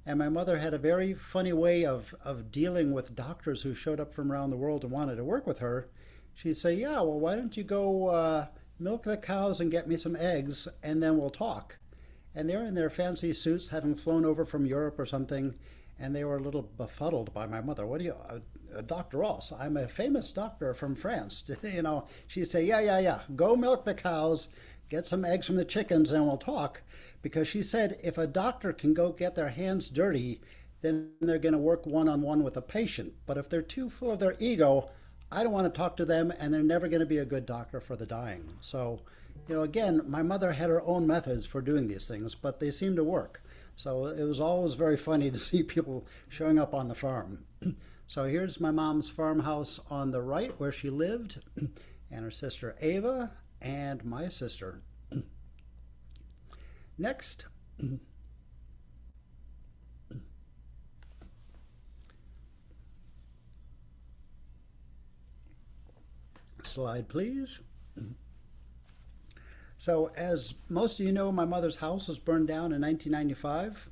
And my mother had a very funny way of dealing with doctors who showed up from around the world and wanted to work with her. She'd say, yeah, well, why don't you go milk the cows and get me some eggs, and then we'll talk. And they're in their fancy suits, having flown over from Europe or something, and they were a little befuddled by my mother. What do you, Dr. Ross, I'm a famous doctor from France. You know, she'd say, yeah, go milk the cows, get some eggs from the chickens, and we'll talk. Because she said if a doctor can go get their hands dirty, then they're going to work one-on-one with a patient. But if they're too full of their ego, I don't want to talk to them, and they're never going to be a good doctor for the dying. So, you know, again, my mother had her own methods for doing these things, but they seemed to work. So it was always very funny to see people showing up on the farm. So here's my mom's farmhouse on the right where she lived, and her sister Ava, and my sister. Next. Slide, please. So as most of you know, my mother's house was burned down in 1995.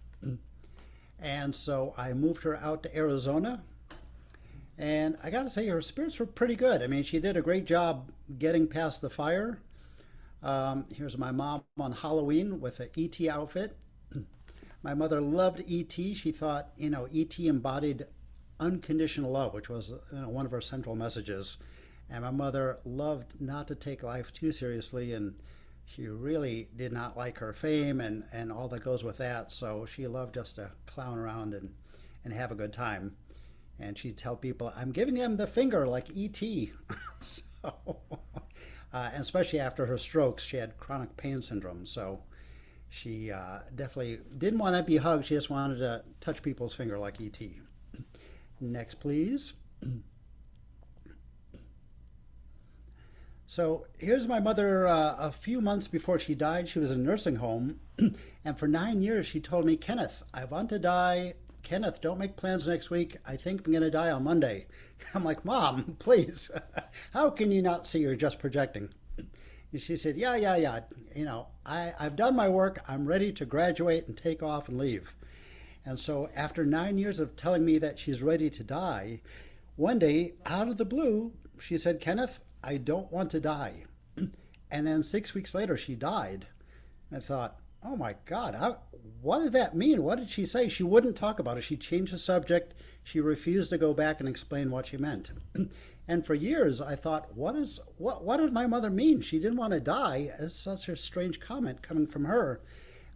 And so I moved her out to Arizona. And I got to say, her spirits were pretty good. I mean, she did a great job getting past the fire. Here's my mom on Halloween with an E.T. outfit. My mother loved E.T. She thought, you know, E.T. embodied unconditional love, which was, you know, one of her central messages. And my mother loved not to take life too seriously, and she really did not like her fame and all that goes with that. So she loved just to clown around and have a good time. And she'd tell people, I'm giving them the finger like E.T. So, and especially after her strokes, she had chronic pain syndrome. So she definitely didn't want to be hugged. She just wanted to touch people's finger like E.T. Next, please. So here's my mother a few months before she died. She was in a nursing home. And for 9 years, she told me, Kenneth, I want to die. Kenneth, don't make plans next week. I think I'm going to die on Monday. I'm like, Mom, please. How can you not see you're just projecting? And she said, yeah. You know, I've done my work. I'm ready to graduate and take off and leave. And so after 9 years of telling me that she's ready to die, one day, out of the blue, she said, Kenneth, I don't want to die. And then 6 weeks later, she died. And I thought, oh my God, what did that mean? What did she say? She wouldn't talk about it. She changed the subject. She refused to go back and explain what she meant. And for years, I thought, what did my mother mean? She didn't want to die. It's such a strange comment coming from her.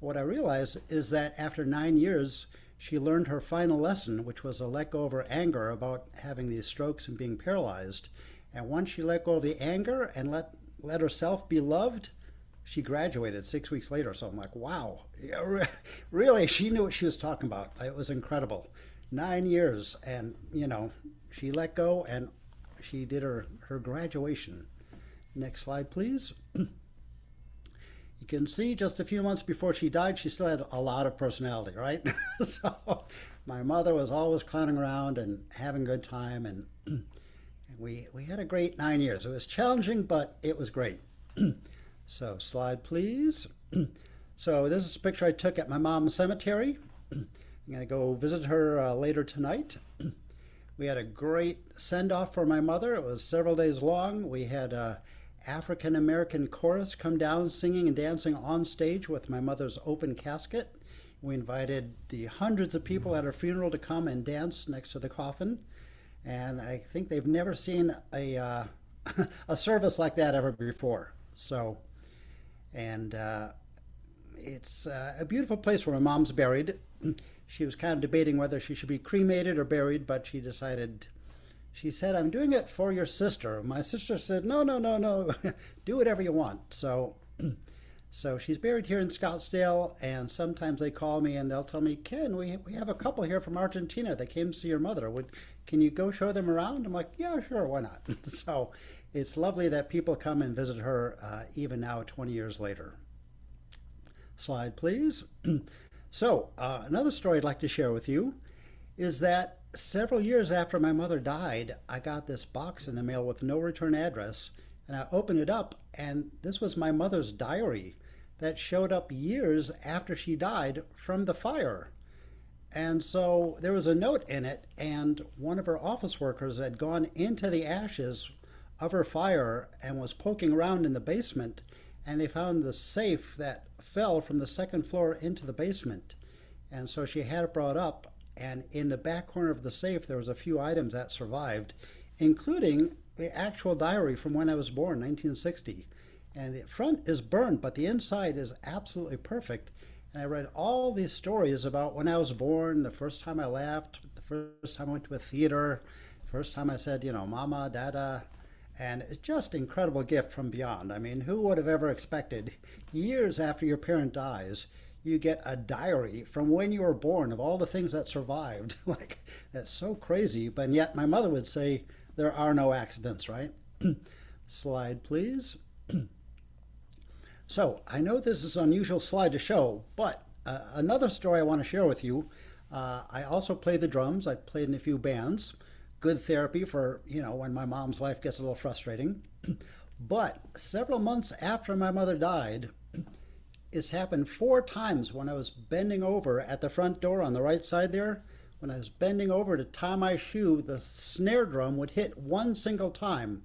What I realized is that after 9 years, she learned her final lesson, which was to let go of her anger about having these strokes and being paralyzed. And once she let go of the anger and let herself be loved, she graduated 6 weeks later. So I'm like, wow, really, she knew what she was talking about. It was incredible. 9 years, and, you know, she let go and she did her graduation. Next slide, please. You can see just a few months before she died, she still had a lot of personality, right? So my mother was always clowning around and having a good time, and we had a great 9 years. It was challenging, but it was great. So slide, please. So this is a picture I took at my mom's cemetery. I'm going to go visit her later tonight. We had a great send-off for my mother. It was several days long. We had a African-American chorus come down singing and dancing on stage with my mother's open casket. We invited the hundreds of people at her funeral to come and dance next to the coffin. And I think they've never seen a service like that ever before. So, and it's a beautiful place where my mom's buried. She was kind of debating whether she should be cremated or buried, but she decided, she said, I'm doing it for your sister. My sister said, no, no, no, no, do whatever you want. So she's buried here in Scottsdale, and sometimes they call me and they'll tell me, Ken, we have a couple here from Argentina that came to see your mother. Can you go show them around? I'm like, yeah, sure, why not? So it's lovely that people come and visit her even now, 20 years later. Slide, please. So another story I'd like to share with you is that several years after my mother died, I got this box in the mail with no return address, and I opened it up, and this was my mother's diary that showed up years after she died from the fire. And so there was a note in it, and one of her office workers had gone into the ashes of her fire and was poking around in the basement, and they found the safe that fell from the second floor into the basement. And so she had it brought up, and in the back corner of the safe there was a few items that survived, including the actual diary from when I was born, 1960. And the front is burned, but the inside is absolutely perfect. And I read all these stories about when I was born, the first time I laughed, the first time I went to a theater, the first time I said, mama, dada. And it's just an incredible gift from beyond. I mean, who would have ever expected years after your parent dies, you get a diary from when you were born of all the things that survived? Like, that's so crazy. But yet my mother would say, there are no accidents, right? Slide, please. So I know this is an unusual slide to show, but another story I want to share with you. I also play the drums. I played in a few bands. Good therapy for, when my mom's life gets a little frustrating. But several months after my mother died, it's happened 4 times when I was bending over at the front door on the right side there. When I was bending over to tie my shoe, the snare drum would hit one single time,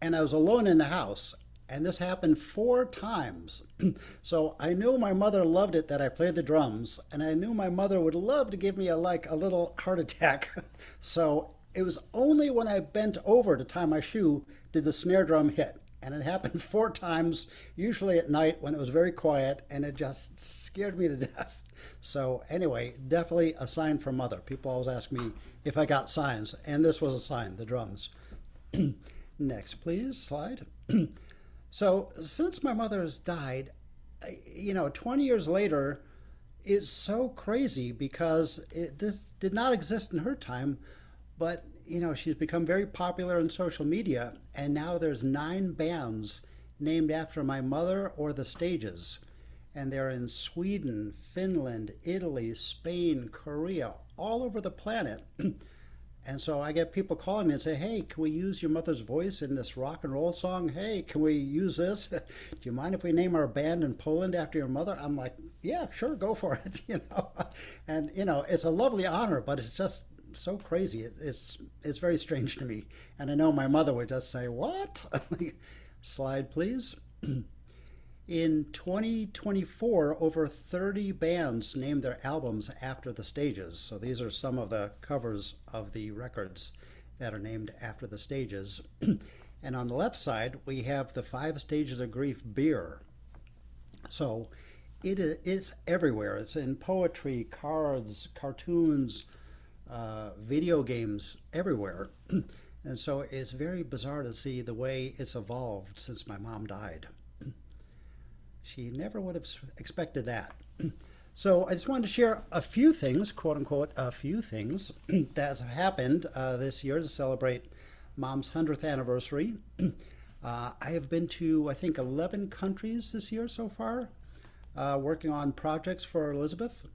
and I was alone in the house. And this happened 4 times. So I knew my mother loved it that I played the drums, and I knew my mother would love to give me a little heart attack. So it was only when I bent over to tie my shoe did the snare drum hit. And it happened 4 times, usually at night when it was very quiet, and it just scared me to death. So anyway, definitely a sign from mother. People always ask me if I got signs, and this was a sign, the drums. Next, please, slide. So since my mother has died, 20 years later is so crazy because this did not exist in her time, but she's become very popular in social media, and now there's 9 bands named after my mother or the stages, and they're in Sweden, Finland, Italy, Spain, Korea, all over the planet. And so I get people calling me and say, hey, can we use your mother's voice in this rock and roll song? Hey, can we use this? Do you mind if we name our band in Poland after your mother? I'm like, yeah, sure, go for it. And it's a lovely honor, but it's just so crazy. It's very strange to me. And I know my mother would just say, what? Slide, please. In 2024, over 30 bands named their albums after the stages. So these are some of the covers of the records that are named after the stages. And on the left side, we have the 5 Stages of Grief beer. So it is everywhere. It's in poetry, cards, cartoons, video games, everywhere. And so it's very bizarre to see the way it's evolved since my mom died. She never would have expected that. So I just wanted to share a few things, quote unquote, a few things that have happened this year to celebrate Mom's 100th anniversary. I have been to, I think, 11 countries this year so far, working on projects for Elisabeth.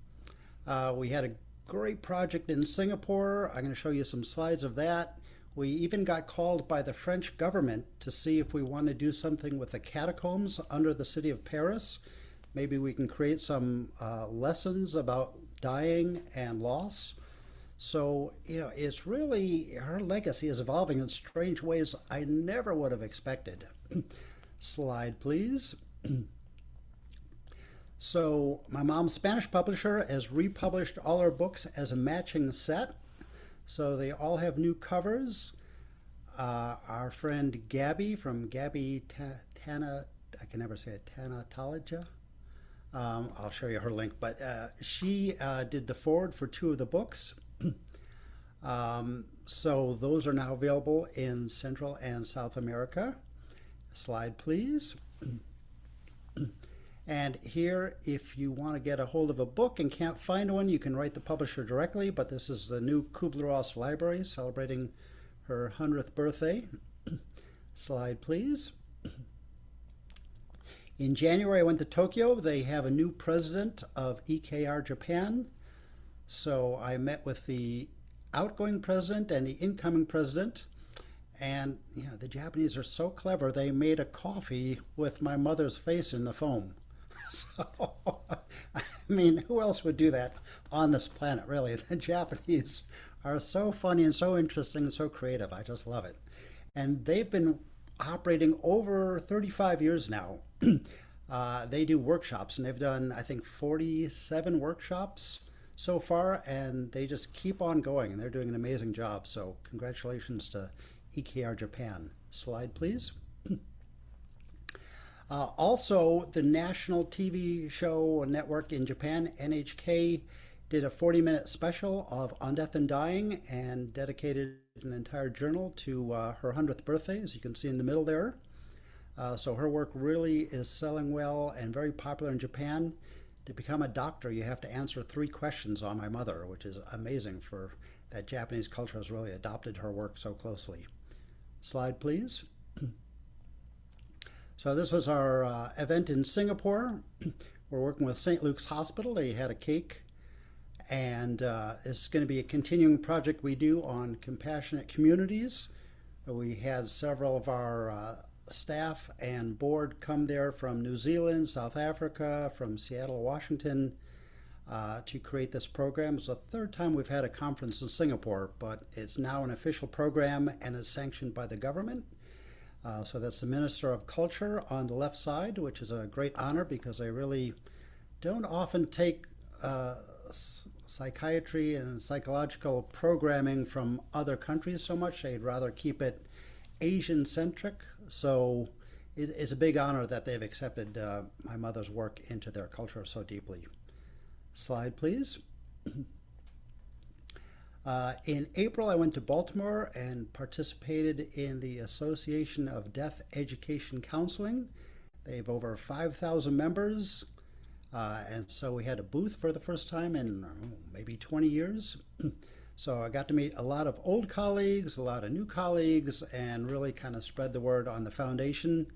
We had a great project in Singapore. I'm going to show you some slides of that. We even got called by the French government to see if we want to do something with the catacombs under the city of Paris. Maybe we can create some lessons about dying and loss. So, it's really, her legacy is evolving in strange ways I never would have expected. Slide, please. So, my mom's Spanish publisher has republished all her books as a matching set. So they all have new covers. Our friend Gabby from Gabby Tana, I can never say it, Tanatologia, I'll show you her link, but she did the foreword for 2 of the books. So those are now available in Central and South America. Slide, please. And here, if you want to get a hold of a book and can't find one, you can write the publisher directly, but this is the new Kubler Ross Library celebrating her 100th birthday. Slide, please. In January, I went to Tokyo. They have a new president of EKR Japan. So I met with the outgoing president and the incoming president. And you know, the Japanese are so clever, they made a coffee with my mother's face in the foam. So, I mean, who else would do that on this planet, really? The Japanese are so funny and so interesting and so creative. I just love it. And they've been operating over 35 years now. They do workshops, and they've done, I think, 47 workshops so far, and they just keep on going, and they're doing an amazing job. So congratulations to EKR Japan. Slide, please. Also, the national TV show network in Japan, NHK, did a 40-minute special of On Death and Dying and dedicated an entire journal to her 100th birthday, as you can see in the middle there. So her work really is selling well and very popular in Japan. To become a doctor, you have to answer 3 questions on my mother, which is amazing for that Japanese culture has really adopted her work so closely. Slide, please. So this was our event in Singapore. We're working with St. Luke's Hospital. They had a cake. And this is going to be a continuing project we do on compassionate communities. We had several of our staff and board come there from New Zealand, South Africa, from Seattle, Washington, to create this program. It's the 3rd time we've had a conference in Singapore, but it's now an official program and is sanctioned by the government. So that's the Minister of Culture on the left side, which is a great honor because I really don't often take psychiatry and psychological programming from other countries so much. I'd rather keep it Asian-centric. So it's a big honor that they've accepted my mother's work into their culture so deeply. Slide, please. In April, I went to Baltimore and participated in the Association of Deaf Education Counseling. They have over 5,000 members, and so we had a booth for the first time in maybe 20 years. So I got to meet a lot of old colleagues, a lot of new colleagues, and really kind of spread the word on the foundation.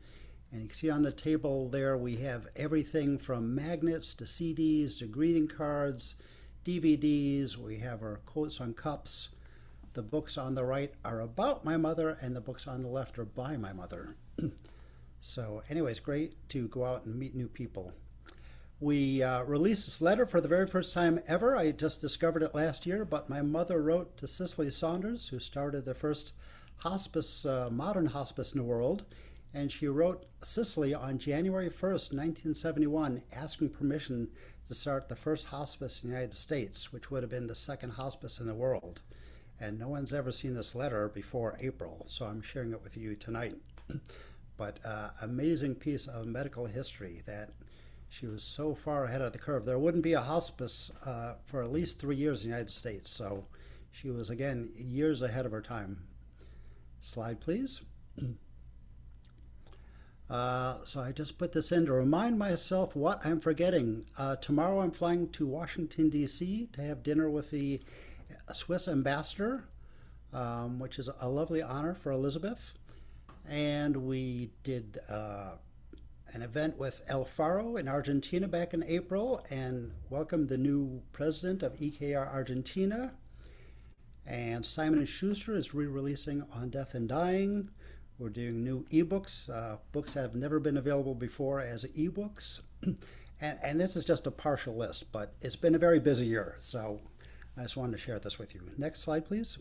And you can see on the table there we have everything from magnets to CDs to greeting cards, DVDs. We have our quotes on cups. The books on the right are about my mother, and the books on the left are by my mother. So anyways, great to go out and meet new people. We released this letter for the very first time ever. I just discovered it last year, but my mother wrote to Cicely Saunders, who started the first hospice, modern hospice in the world. And she wrote Cicely on January 1st, 1971, asking permission to start the first hospice in the United States, which would have been the second hospice in the world. And no one's ever seen this letter before April, so I'm sharing it with you tonight. But amazing piece of medical history that she was so far ahead of the curve. There wouldn't be a hospice for at least 3 years in the United States, so she was, again, years ahead of her time. Slide, please. So I just put this in to remind myself what I'm forgetting. Tomorrow I'm flying to Washington, D.C. to have dinner with the Swiss ambassador, which is a lovely honor for Elisabeth. And we did an event with El Faro in Argentina back in April and welcomed the new president of EKR Argentina. And Simon & Schuster is re-releasing On Death and Dying. We're doing new ebooks. Books have never been available before as ebooks. And this is just a partial list, but it's been a very busy year, so I just wanted to share this with you. Next slide, please.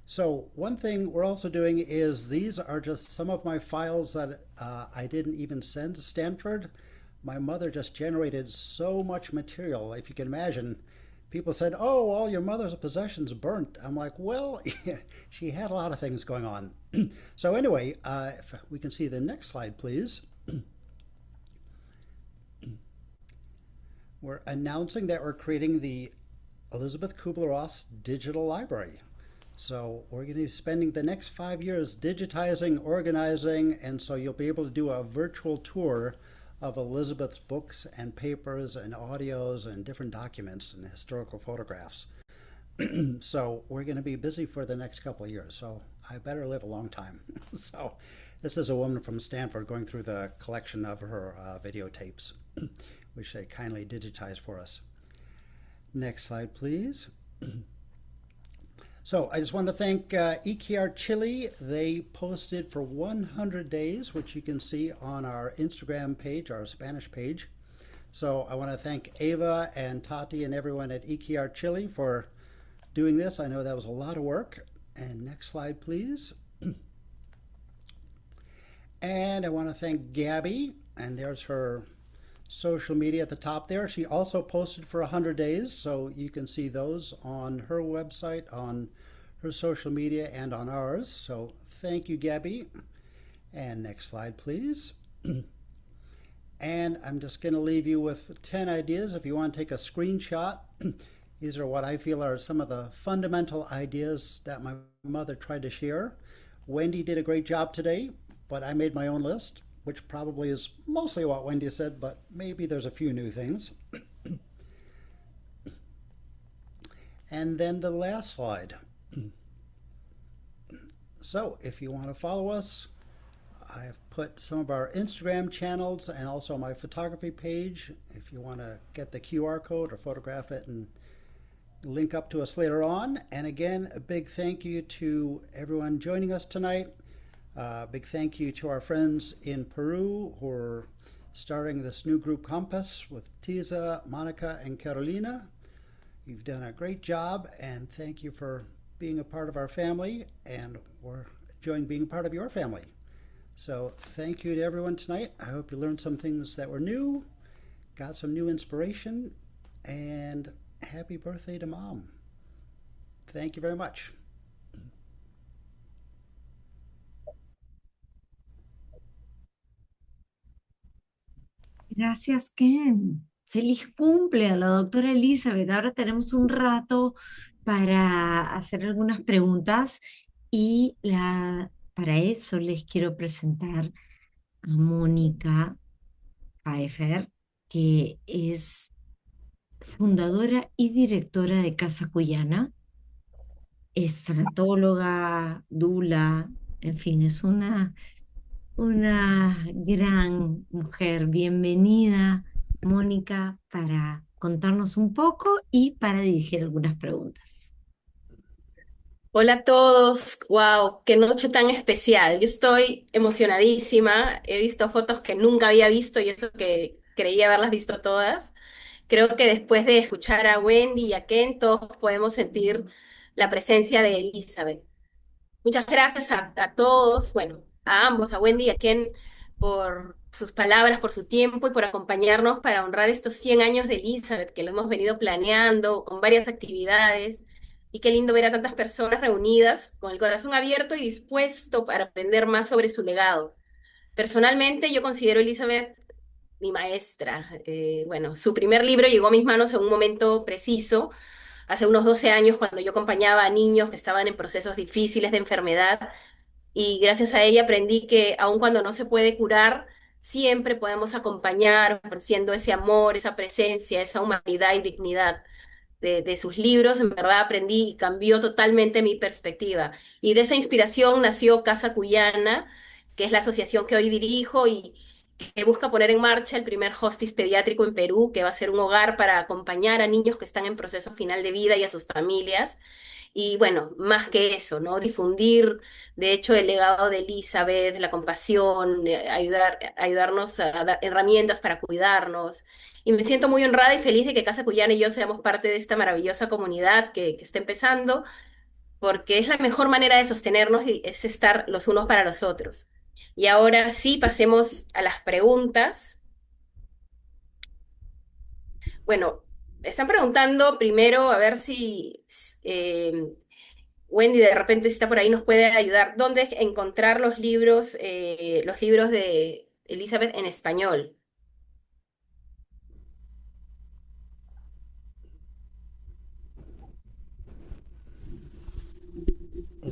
So one thing we're also doing is these are just some of my files that I didn't even send to Stanford. My mother just generated so much material. If you can imagine, people said, oh, all your mother's possessions burnt. I'm like, well, she had a lot of things going on. So anyway, if we can see the next slide, please. we're announcing that we're creating the Elisabeth Kubler Ross Digital Library. So we're going to be spending the next 5 years digitizing, organizing, and so you'll be able to do a virtual tour of Elisabeth's books and papers and audios and different documents and historical photographs. So we're going to be busy for the next couple of years. So I better live a long time. So this is a woman from Stanford going through the collection of her videotapes, which they kindly digitized for us. Next slide, please. So I just want to thank EKR Chile. They posted for 100 days, which you can see on our Instagram page, our Spanish page. So I want to thank Ava and Tati and everyone at EKR Chile for doing this. I know that was a lot of work. And next slide, please. And I want to thank Gabby, and there's her social media at the top there. She also posted for 100 days, so you can see those on her website, on her social media, and on ours. So thank you, Gabby. And next slide, please. And I'm just going to leave you with 10 ideas if you want to take a screenshot. These are what I feel are some of the fundamental ideas that my mother tried to share. Wendy did a great job today, but I made my own list, which probably is mostly what Wendy said, but maybe there's a few new things. And then the last slide. So if you want to follow us, I've put some of our Instagram channels and also my photography page. If you want to get the QR code or photograph it and link up to us later on. And again, a big thank you to everyone joining us tonight. Big thank you to our friends in Peru who are starting this new group Compass with Tiza, Monica, and Carolina. You've done a great job, and thank you for being a part of our family, and we're enjoying being a part of your family. So thank you to everyone tonight. I hope you learned some things that were new, got some new inspiration, and happy birthday to Mom. Thank you very much.
Gracias, Ken. Feliz cumple a la doctora Elisabeth. Ahora tenemos un rato para hacer algunas preguntas y para eso les quiero presentar a Mónica Pfeiffer, que es fundadora y directora de Casa Cuyana. Es tanatóloga, dula, en fin, es una gran mujer. Bienvenida, Mónica, para contarnos un poco y para dirigir algunas preguntas.
Hola a todos, wow, qué noche tan especial. Yo estoy emocionadísima, he visto fotos que nunca había visto y eso que creía haberlas visto todas. Creo que después de escuchar a Wendy y a Ken, todos podemos sentir la presencia de Elizabeth. Muchas gracias a todos, bueno, a ambos, a Wendy y a Ken, por sus palabras, por su tiempo y por acompañarnos para honrar estos 100 años de Elizabeth, que lo hemos venido planeando con varias actividades. Y qué lindo ver a tantas personas reunidas con el corazón abierto y dispuesto para aprender más sobre su legado. Personalmente, yo considero a Elizabeth mi maestra. Bueno, su primer libro llegó a mis manos en un momento preciso hace unos 12 años cuando yo acompañaba a niños que estaban en procesos difíciles de enfermedad y gracias a ella aprendí que aun cuando no se puede curar, siempre podemos acompañar ofreciendo ese amor, esa presencia, esa humanidad y dignidad. De sus libros, en verdad aprendí y cambió totalmente mi perspectiva. Y de esa inspiración nació Casa Cuyana, que es la asociación que hoy dirijo y que busca poner en marcha el primer hospice pediátrico en Perú, que va a ser un hogar para acompañar a niños que están en proceso final de vida y a sus familias. Y bueno, más que eso, ¿no? Difundir, de hecho, el legado de Elizabeth, la compasión, ayudarnos a dar herramientas para cuidarnos. Y me siento muy honrada y feliz de que Casa Cuyana y yo seamos parte de esta maravillosa comunidad que está empezando, porque es la mejor manera de sostenernos y es estar los unos para los otros. Y ahora sí, pasemos a las preguntas. Bueno, están preguntando primero a ver si Wendy de repente si está por ahí nos puede ayudar. ¿Dónde encontrar los libros de Elizabeth en español?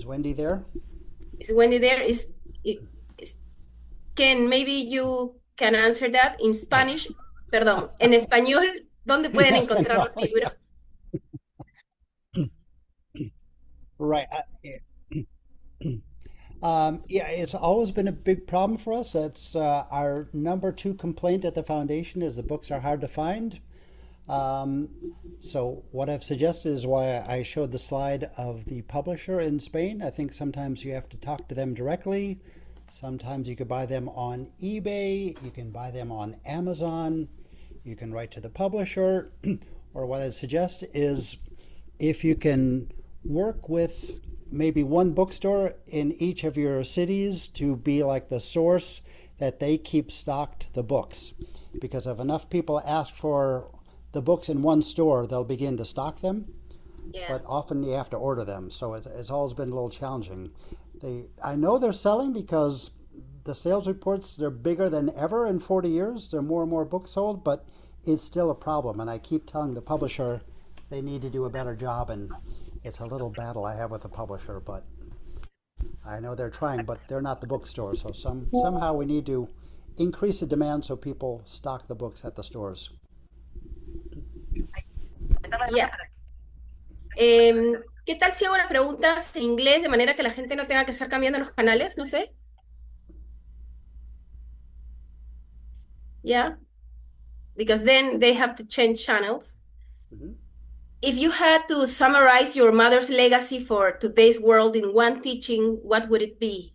Is Wendy there?
Is Wendy there? Is- Ken, maybe you can answer that in Spanish. Perdón, en español, ¿dónde pueden encontrar los libros?
Right. Yeah, it's always been a big problem for us. It's our number two complaint at the foundation is the books are hard to find. Um, so what I've suggested is why I showed the slide of the publisher in Spain. I think sometimes you have to talk to them directly. Sometimes you could buy them on eBay. You can buy them on Amazon. You can write to the publisher. Or what I suggest is if you can work with maybe one bookstore in each of your cities to be like the source that they keep stocked the books. Because if enough people ask for the books in one store, they'll begin to stock them.
Yeah.
But often you have to order them, so it's always been a little challenging. I know they're selling because the sales reports, they're bigger than ever in 40 years. There are more and more books sold, but it's still a problem. And I keep telling the publisher they need to do a better job, and it's a little battle I have with the publisher, but I know they're trying, but they're not the bookstore. So somehow we need to increase the demand so people stock the books at the stores.
Yeah. ¿Qué tal si hago las preguntas en inglés de manera que la gente no tenga que estar cambiando los canales? No sé. Yeah. Because then they have to change channels.
Mhm.
If you had to summarize your mother's legacy for today's world in one teaching, what would it be?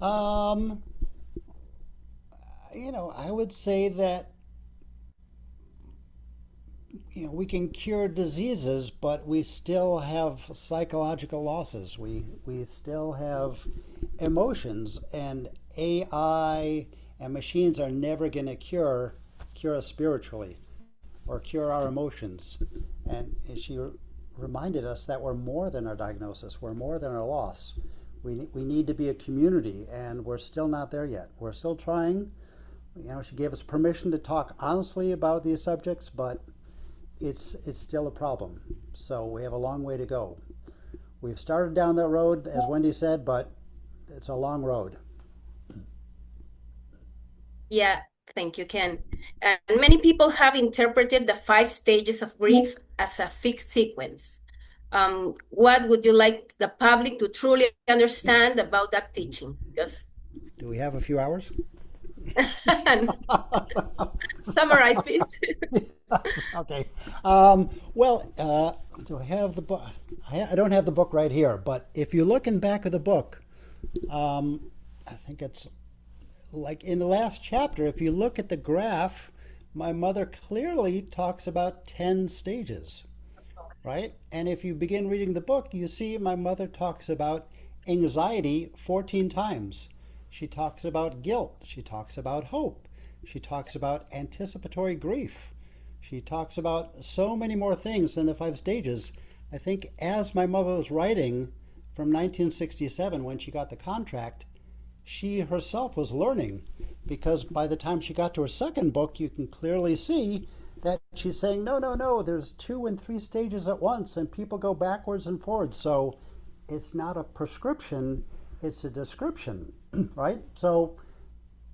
Um, I would say that we can cure diseases, but we still have psychological losses. We still have emotions, and AI and machines are never going to cure us spiritually or cure our emotions. And she reminded us that we're more than our diagnosis. We're more than our loss. We need to be a community, and we're still not there yet. We're still trying. She gave us permission to talk honestly about these subjects, but it's still a problem. So we have a long way to go. We've started down that road, as Wendy said, but it's a long road.
Yeah, thank you, Ken. And many people have interpreted the 5 stages of grief as a fixed sequence. What would you like the public to truly understand about that teaching? Because
Do we have a few hours?
summarize, please.
Okay. Do I have the book? I don't have the book right here, but if you look in back of the book, I think it's like in the last chapter, if you look at the graph, my mother clearly talks about 10 stages, right? And if you begin reading the book, you see my mother talks about anxiety 14 times. She talks about guilt. She talks about hope. She talks about anticipatory grief. She talks about so many more things than the 5 stages. I think as my mother was writing from 1967 when she got the contract, she herself was learning, because by the time she got to her second book, you can clearly see that she's saying, no, there's 2 and 3 stages at once, and people go backwards and forwards. So it's not a prescription, it's a description, right? So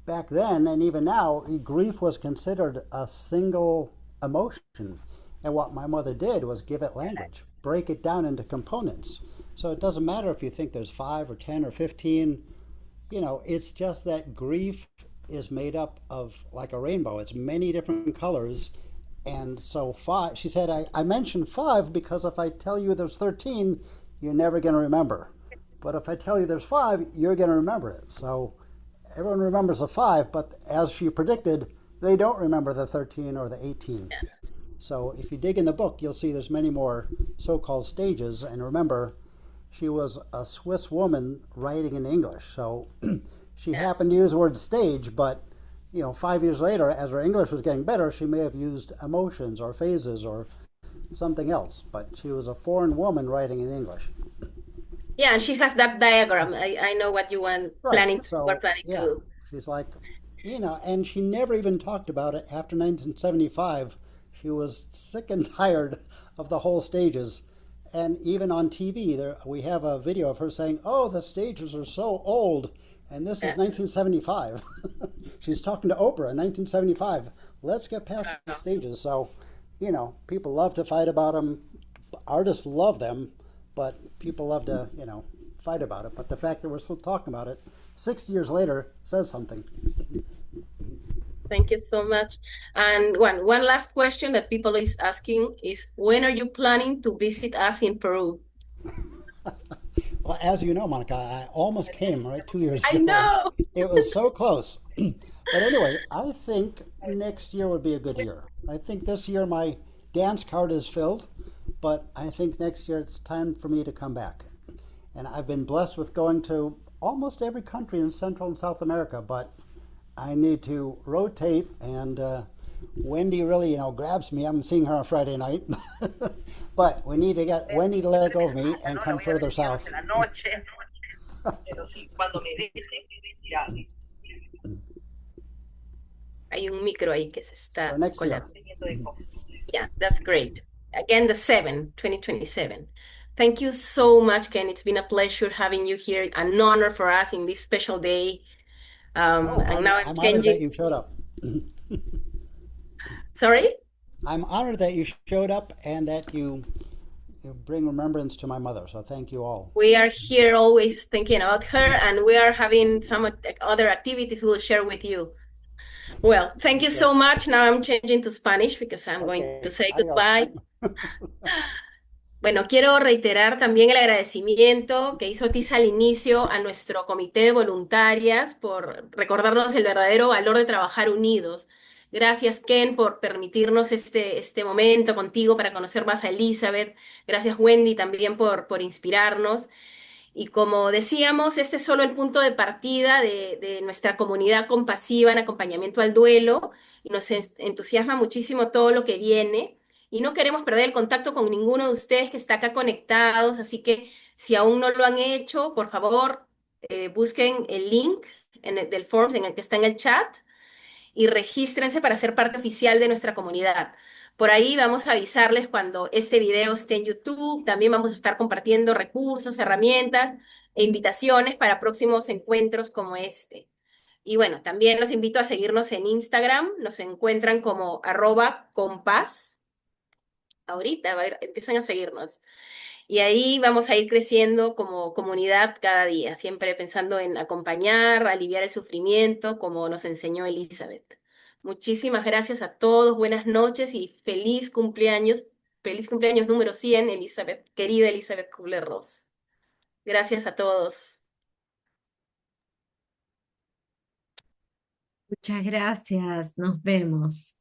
back then, and even now, grief was considered a single emotion. And what my mother did was give it language, break it down into components. So it doesn't matter if you think there's 5 or 10 or 15, it's just that grief is made up of like a rainbow. It's many different colors. And so 5, she said, I mentioned 5 because if I tell you there's 13, you're never going to remember. But if I tell you there's 5, you're going to remember it. So everyone remembers the 5, but as she predicted, they don't remember the 13 or the 18. So if you dig in the book, you'll see there's many more so-called stages. And remember, she was a Swiss woman writing in English. So she happened to use the word stage, but 5 years later, as her English was getting better, she may have used emotions or phases or something else. But she was a foreign woman writing in English.
Yeah, and she has that diagram. I know what you want
Right.
were planning to.
She's like, and she never even talked about it after 1975. She was sick and tired of the whole stages. And even on TV, we have a video of her saying, "Oh, the stages are so old," and this is 1975. She's talking to Oprah in 1975. Let's get past the stages. So, people love to fight about them. Artists love them, but people love to, fight about it. But the fact that we're still talking about it 60 years later says something.
Thank you so much. And one last question that people is asking is, when are you planning to visit us in Peru?
Well, as you know, Monica, I almost came right 2 years
I
ago.
know.
It was so close. But anyway, I think next year would be a good year. I think this year my dance card is filled, but I think next year it's time for me to come back. And I've been blessed with going to almost every country in Central and South America, but I need to rotate, and Wendy really, grabs me. I'm seeing her on Friday night. But we need to get Wendy to let go of me and come further south.
Hay un micro ahí que se está
So next year.
colando. Yeah, that's great. Again, the 2027. Thank you so much, Ken. It's been a pleasure having you here. An honor for us in this special day. And now I'm
honored that
changing.
you showed up.
Sorry?
I'm honored that you showed up and that you bring remembrance to my mother. So thank you all.
We are here always thinking about her, and we are having some other activities we'll share with you. Well, thank you so much. Now I'm changing to Spanish because I'm going to say goodbye. Bueno, quiero reiterar también el agradecimiento que hizo Tisa al inicio a nuestro comité de voluntarias por recordarnos el verdadero valor de trabajar unidos. Gracias, Ken, por permitirnos este momento contigo para conocer más a Elisabeth. Gracias, Wendy, también por inspirarnos. Y como decíamos, este es solo el punto de partida de nuestra comunidad compasiva en acompañamiento al duelo, y nos entusiasma muchísimo todo lo que viene. Y no queremos perder el contacto con ninguno de ustedes que está acá conectados, así que si aún no lo han hecho, por favor, busquen el link del forms en el que está en el chat y regístrense para ser parte oficial de nuestra comunidad. Por ahí vamos a avisarles cuando este video esté en YouTube. También vamos a estar compartiendo recursos, herramientas e invitaciones para próximos encuentros como este. Y bueno, también los invito a seguirnos en Instagram. Nos encuentran como @compás. Ahorita, empiezan a seguirnos. Y ahí vamos a ir creciendo como comunidad cada día, siempre pensando en acompañar, aliviar el sufrimiento, como nos enseñó Elisabeth. Muchísimas gracias a todos, buenas noches y feliz cumpleaños número 100, Elisabeth, querida Elisabeth Kubler Ross. Gracias a todos.
Muchas gracias, nos vemos.